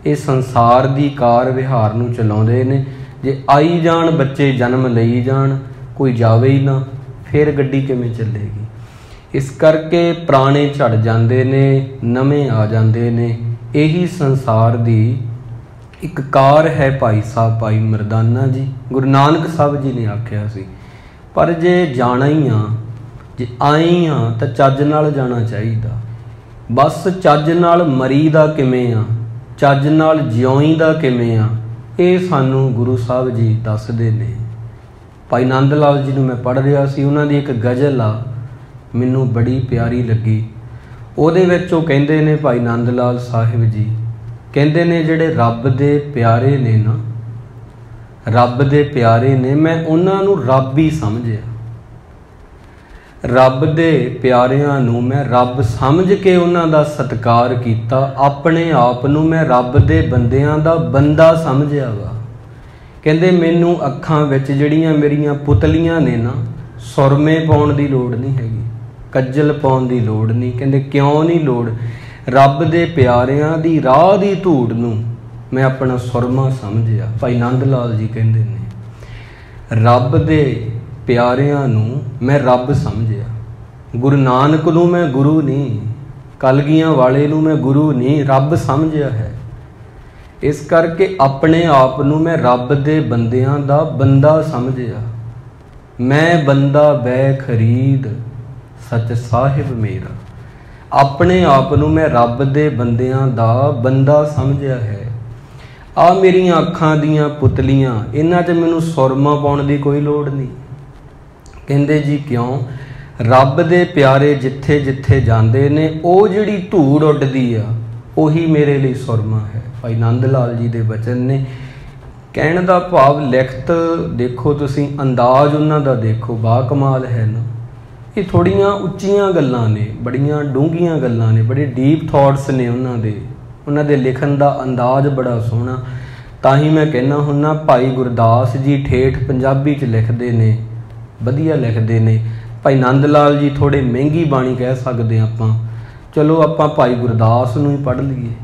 ਇਹ ਸੰਸਾਰ ਦੀ ਕਾਰ ਵਿਹਾਰ ਨੂੰ ਚਲਾਉਂਦੇ ਨੇ। ਜੇ ਆਈ ਜਾਣ ਬੱਚੇ, ਜਨਮ ਲਈ ਜਾਣ, ਕੋਈ ਜਾਵੇ ਹੀ ਨਾ, ਫਿਰ ਗੱਡੀ ਕਿਵੇਂ ਚੱਲੇਗੀ? इस करके पुराने झड़ जाते ने, नवे आ जाते ने। यही संसार दी एक कार है भाई साहब भाई मरदाना जी, गुरु नानक साहब जी ने आख्या सी। पर जे जाना ही हाँ, जे आई हाँ तो चज नाल जाना चाहिए। बस चज नाल मरी दा किवें आ, चज नाल जिउई दा किवें आ, ये सानू गुरु साहब जी दसदे ने। भाई नंद लाल जी नूं मैं पढ़ रहा सी, उन्हां दी एक गज़ल आ मैनू बड़ी प्यारी लगी। ਉਹਦੇ ਵਿੱਚ ਉਹ ਕਹਿੰਦੇ ने भाई नंद लाल साहिब जी ਕਹਿੰਦੇ ने ਜਿਹੜੇ ਰੱਬ ਦੇ ਪਿਆਰੇ ਨੇ ਨਾ, ਰੱਬ ਦੇ ਪਿਆਰੇ ਨੇ, मैं ਉਹਨਾਂ ਨੂੰ ਰੱਬ ਹੀ ਸਮਝਿਆ। ਰੱਬ ਦੇ ਪਿਆਰਿਆਂ ਨੂੰ मैं ਰੱਬ ਸਮਝ ਕੇ ਉਹਨਾਂ ਦਾ ਸਤਿਕਾਰ ਕੀਤਾ। ਆਪਣੇ ਆਪ ਨੂੰ मैं ਰੱਬ ਦੇ ਬੰਦਿਆਂ ਦਾ ਬੰਦਾ ਸਮਝਿਆ ਵਾ। ਕਹਿੰਦੇ ਮੈਨੂੰ ਅੱਖਾਂ ਵਿੱਚ ਜਿਹੜੀਆਂ ਮੇਰੀਆਂ ਪੁਤਲੀਆਂ ਨੇ ਨਾ, ਸੁਰਮੇ ਪਾਉਣ ਦੀ ਲੋੜ ਨਹੀਂ ਹੈਗੀ, ਕੱਜਲ ਪਾਉਣ ਦੀ ਲੋੜ ਨਹੀਂ। ਕਹਿੰਦੇ ਕਿਉਂ ਨਹੀਂ ਲੋੜ? ਰੱਬ ਦੇ ਪਿਆਰਿਆਂ ਦੀ ਰਾਹ ਦੀ ਧੂੜ ਨੂੰ ਮੈਂ ਆਪਣਾ ਸੁਰਮਾ ਸਮਝਿਆ। ਭਾਈ ਨੰਦ ਲਾਲ ਜੀ ਕਹਿੰਦੇ ਨੇ ਰੱਬ ਦੇ ਪਿਆਰਿਆਂ ਨੂੰ ਮੈਂ ਰੱਬ ਸਮਝਿਆ। ਗੁਰੂ ਨਾਨਕ ਨੂੰ ਮੈਂ ਗੁਰੂ ਨਹੀਂ, ਕਲਗੀਆਂ ਵਾਲੇ ਨੂੰ ਮੈਂ ਗੁਰੂ ਨਹੀਂ, ਰੱਬ ਸਮਝਿਆ ਹੈ। ਇਸ ਕਰਕੇ ਆਪਣੇ ਆਪ ਨੂੰ ਮੈਂ ਰੱਬ ਦੇ ਬੰਦਿਆਂ ਦਾ ਬੰਦਾ ਸਮਝਿਆ। ਮੈਂ ਬੰਦਾ ਬੈ ਖਰੀਦ सच साहिब मेरा। अपने आप नूं मैं रब दे बंदियां दा बंदा समझिया है। आ मेरियां अखां दियां पुतलियां, इन्हां 'च मैनूं सुरमा पाउण दी कोई लोड़ नहीं। कहंदे जी क्यों? रब दे प्यारे जिथे जिथे जांदे ने, ਉਹ ਜਿਹੜੀ ਧੂੜ ਉੱਡਦੀ ਆ ਉਹੀ ਮੇਰੇ ਲਈ ਸੁਰਮਾ ਹੈ। ਭਾਈ ਨੰਦ ਲਾਲ ਜੀ ਦੇ ਬਚਨ ਨੇ। ਕਹਿਣ ਦਾ ਭਾਵ ਲਿਖਤ ਦੇਖੋ ਤੁਸੀਂ, ਅੰਦਾਜ਼ ਉਹਨਾਂ ਦਾ ਦੇਖੋ, ਬਾ ਕਮਾਲ ਹੈ ਨਾ। ਇਹ ਥੋੜ੍ਹੀਆਂ ਉੱਚੀਆਂ ਗੱਲਾਂ ਨੇ, ਬੜੀਆਂ ਡੂੰਘੀਆਂ ਗੱਲਾਂ ਨੇ, ਬੜੇ ਡੀਪ ਥਾਟਸ ਨੇ ਉਹਨਾਂ ਦੇ ਲਿਖਣ ਦਾ ਅੰਦਾਜ਼ ਬੜਾ ਸੋਹਣਾ। ਤਾਂ ਹੀ ਮੈਂ ਕਹਿੰਦਾ ਹੁੰਦਾ ਭਾਈ ਗੁਰਦਾਸ ਜੀ ਠੇਠ ਪੰਜਾਬੀ 'ਚ ਲਿਖਦੇ ਨੇ, ਵਧੀਆ ਲਿਖਦੇ ਨੇ। ਭਾਈ ਨੰਦ ਲਾਲ ਜੀ ਥੋੜ੍ਹੇ ਮਹਿੰਗੀ ਬਾਣੀ ਕਹਿ ਸਕਦੇ ਆਪਾਂ, ਚਲੋ ਆਪਾਂ ਭਾਈ ਗੁਰਦਾਸ ਨੂੰ ਹੀ ਪੜ੍ਹ ਲਈਏ,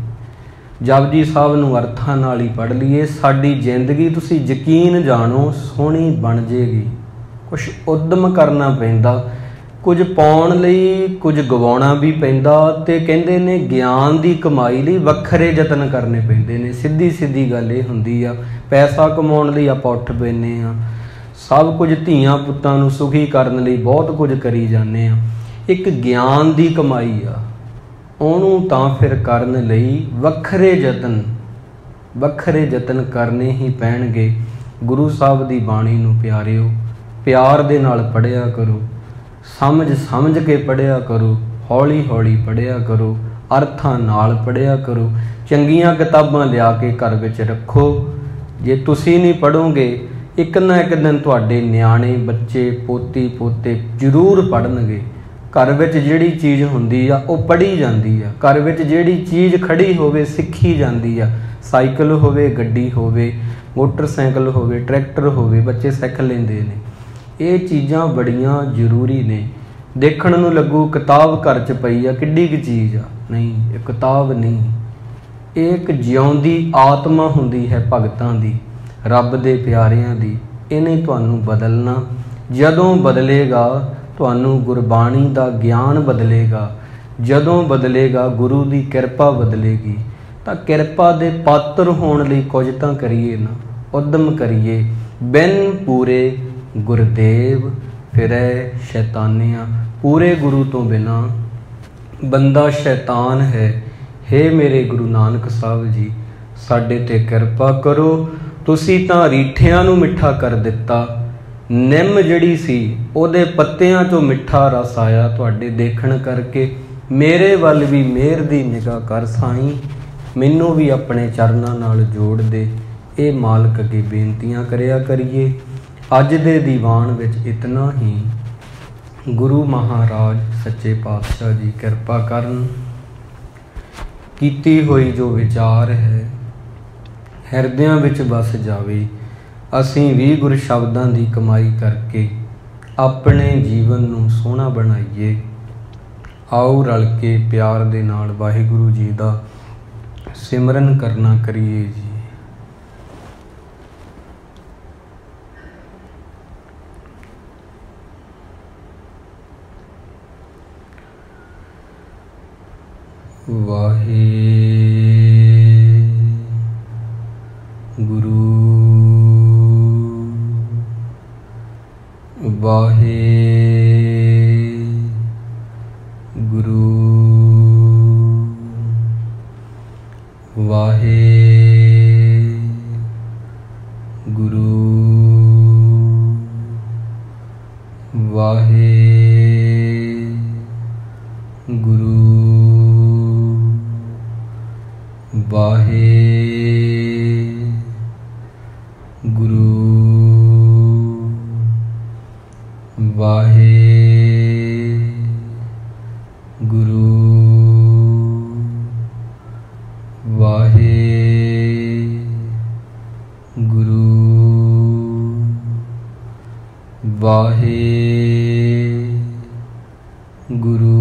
ਜਪਜੀ ਸਾਹਿਬ ਨੂੰ ਅਰਥਾਂ ਨਾਲ ਹੀ ਪੜ੍ਹ ਲਈਏ। ਸਾਡੀ ਜ਼ਿੰਦਗੀ ਤੁਸੀਂ ਯਕੀਨ ਜਾਣੋ ਸੋਹਣੀ ਬਣ ਜੇਗੀ। ਕੁਛ ਉਦਮ ਕਰਨਾ ਪੈਂਦਾ, ਕੁਝ ਪਾਉਣ ਲਈ ਕੁਝ ਗਵਾਉਣਾ ਵੀ ਪੈਂਦਾ, ਤੇ ਕਹਿੰਦੇ ਨੇ ਗਿਆਨ ਦੀ ਕਮਾਈ ਲਈ ਵੱਖਰੇ ਯਤਨ ਕਰਨੇ ਪੈਂਦੇ ਨੇ। ਸਿੱਧੀ ਸਿੱਧੀ ਗੱਲ ਇਹ ਹੁੰਦੀ ਆ, ਪੈਸਾ ਕਮਾਉਣ ਲਈ ਆਪਾਂ ਉੱਠ ਪੈਂਦੇ ਹਾਂ, ਸਭ ਕੁਝ ਧੀਆਂ ਪੁੱਤਾਂ ਨੂੰ ਸੁਖੀ ਕਰਨ ਲਈ ਬਹੁਤ ਕੁਝ ਕਰੀ ਜਾਂਦੇ ਹਾਂ। ਇੱਕ ਗਿਆਨ ਦੀ ਕਮਾਈ ਆ, ਉਹਨੂੰ ਤਾਂ ਫਿਰ ਕਰਨ ਲਈ ਵੱਖਰੇ ਯਤਨ ਕਰਨੇ ਹੀ ਪੈਣਗੇ। ਗੁਰੂ ਸਾਹਿਬ ਦੀ ਬਾਣੀ ਨੂੰ ਪਿਆਰਿਓ ਪਿਆਰ ਦੇ ਨਾਲ ਪੜ੍ਹਿਆ ਕਰੋ, ਸਮਝ ਕੇ ਪੜ੍ਹਿਆ ਕਰੋ, ਹੌਲੀ ਹੌਲੀ ਪੜ੍ਹਿਆ ਕਰੋ, ਅਰਥਾਂ ਨਾਲ ਪੜ੍ਹਿਆ ਕਰੋ। ਚੰਗੀਆਂ ਕਿਤਾਬਾਂ ਲਿਆ ਕੇ ਘਰ ਵਿੱਚ ਰੱਖੋ। ਜੇ ਤੁਸੀਂ ਨਹੀਂ ਪੜ੍ਹੋਗੇ, ਇੱਕ ਨਾ ਇੱਕ ਦਿਨ ਤੁਹਾਡੇ ਨਿਆਣੇ ਬੱਚੇ ਪੋਤੀ ਪੋਤੇ ਜ਼ਰੂਰ ਪੜ੍ਹਨਗੇ। ਘਰ ਵਿੱਚ ਜਿਹੜੀ ਚੀਜ਼ ਹੁੰਦੀ ਆ ਉਹ ਪੜ੍ਹੀ ਜਾਂਦੀ ਆ, ਘਰ ਵਿੱਚ ਜਿਹੜੀ ਚੀਜ਼ ਖੜੀ ਹੋਵੇ ਸਿੱਖੀ ਜਾਂਦੀ ਆ। ਸਾਈਕਲ ਹੋਵੇ, ਗੱਡੀ ਹੋਵੇ, ਮੋਟਰਸਾਈਕਲ ਹੋਵੇ, ਟਰੈਕਟਰ ਹੋਵੇ, ਬੱਚੇ ਸਿੱਖ ਲੈਂਦੇ ਨੇ। ਇਹ ਚੀਜ਼ਾਂ ਬੜੀਆਂ ਜ਼ਰੂਰੀ ਨੇ। ਦੇਖਣ ਨੂੰ ਲੱਗੂ ਕਿਤਾਬ ਘਰ 'ਚ ਪਈ ਆ, ਕਿੱਡੀ ਕੁ ਚੀਜ਼ ਆ, ਨਹੀਂ, ਇਹ ਕਿਤਾਬ ਨਹੀਂ, ਇਹ ਇੱਕ ਜਿਉਂਦੀ ਆਤਮਾ ਹੁੰਦੀ ਹੈ ਭਗਤਾਂ ਦੀ, ਰੱਬ ਦੇ ਪਿਆਰਿਆਂ ਦੀ। ਇਹਨੇ ਤੁਹਾਨੂੰ ਬਦਲਣਾ। ਜਦੋਂ ਬਦਲੇਗਾ ਤੁਹਾਨੂੰ ਗੁਰਬਾਣੀ ਦਾ ਗਿਆਨ ਬਦਲੇਗਾ, ਜਦੋਂ ਬਦਲੇਗਾ ਗੁਰੂ ਦੀ ਕਿਰਪਾ ਬਦਲੇਗੀ। ਤਾਂ ਕਿਰਪਾ ਦੇ ਪਾਤਰ ਹੋਣ ਲਈ ਕੁਝ ਤਾਂ ਕਰੀਏ ਨਾ, ਉਦਮ ਕਰੀਏ। ਬਿਨ ਪੂਰੇ ਗੁਰਦੇਵ ਫਿਰੈ ਸ਼ੈਤਾਨੀਆਂ। ਪੂਰੇ ਗੁਰੂ ਤੋਂ ਬਿਨਾਂ ਬੰਦਾ ਸ਼ੈਤਾਨ ਹੈ। ਹੇ ਮੇਰੇ ਗੁਰੂ ਨਾਨਕ ਸਾਹਿਬ ਜੀ, ਸਾਡੇ 'ਤੇ ਕਿਰਪਾ ਕਰੋ। ਤੁਸੀਂ ਤਾਂ ਰੀਠਿਆਂ ਨੂੰ ਮਿੱਠਾ ਕਰ ਦਿੱਤਾ। ਨਿੰਮ ਜਿਹੜੀ ਸੀ ਉਹਦੇ ਪੱਤਿਆਂ 'ਚੋਂ ਮਿੱਠਾ ਰਸ ਆਇਆ ਤੁਹਾਡੇ ਦੇਖਣ ਕਰਕੇ। ਮੇਰੇ ਵੱਲ ਵੀ ਮਿਹਰ ਦੀ ਨਿਗਾਹ ਕਰ ਸਾਈਂ, ਮੈਨੂੰ ਵੀ ਆਪਣੇ ਚਰਨਾਂ ਨਾਲ ਜੋੜ ਦੇ। ਇਹ ਮਾਲਕ ਅੱਗੇ ਬੇਨਤੀਆਂ ਕਰਿਆ ਕਰੀਏ। ਅੱਜ ਦੇ ਦੀਵਾਨ ਵਿੱਚ ਇਤਨਾ ਹੀ। ਗੁਰੂ ਮਹਾਰਾਜ ਸੱਚੇ ਪਾਤਸ਼ਾਹ ਜੀ ਕਿਰਪਾ ਕਰਨ। ਕੀਤੀ ਹੋਈ ਜੋ ਵਿਚਾਰ ਹੈ ਹਿਰਦਿਆਂ ਵਿੱਚ ਵਸ ਜਾਵੇ। ਅਸੀਂ ਵੀ ਗੁਰ ਸ਼ਬਦਾਂ ਦੀ ਕਮਾਈ ਕਰਕੇ ਆਪਣੇ ਜੀਵਨ ਨੂੰ ਸੋਹਣਾ ਬਣਾਈਏ। ਆਓ ਰਲ ਕੇ ਪਿਆਰ ਦੇ ਨਾਲ ਵਾਹਿਗੁਰੂ ਜੀ ਦਾ ਸਿਮਰਨ ਕਰਨਾ ਕਰੀਏ ਜੀ। वाहे गुरु वाहे गुरु वाहे गुरु वाहे गुरु वाहे गुरु वाहे गुरु वाहे गुरु वाहे गुरु वाहे गुरु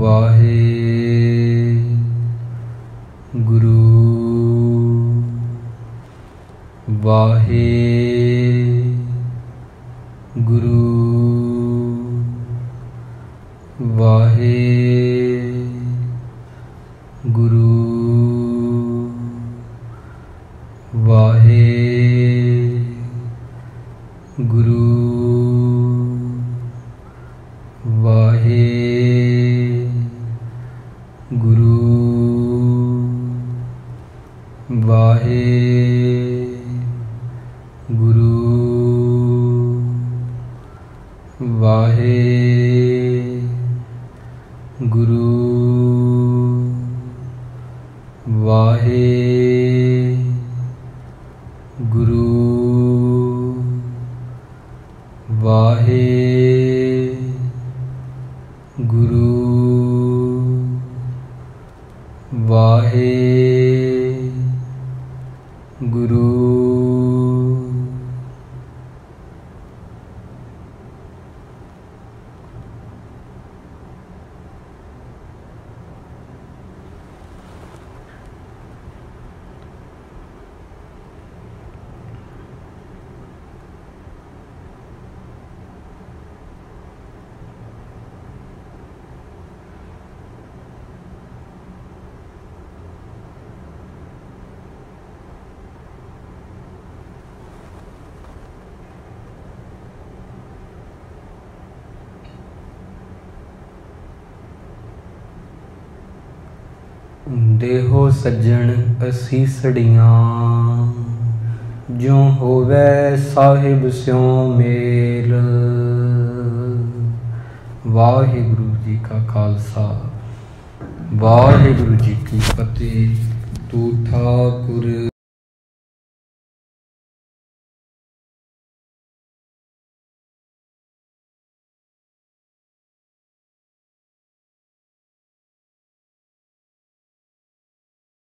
वाहे गुरु वाहे गुरु वाहे गुरु वाहे गुरु वाहे गुरु वाहे गुरु वाहे गुरु वाहे गुरु वाहे गुरु देहो सज्जन असीसड़ियाँ ज्यों होवै साहिब स्यों मेल। वाहिगुरु जी का खालसा वाहिगुरु जी की फतेह। तू ठाकुर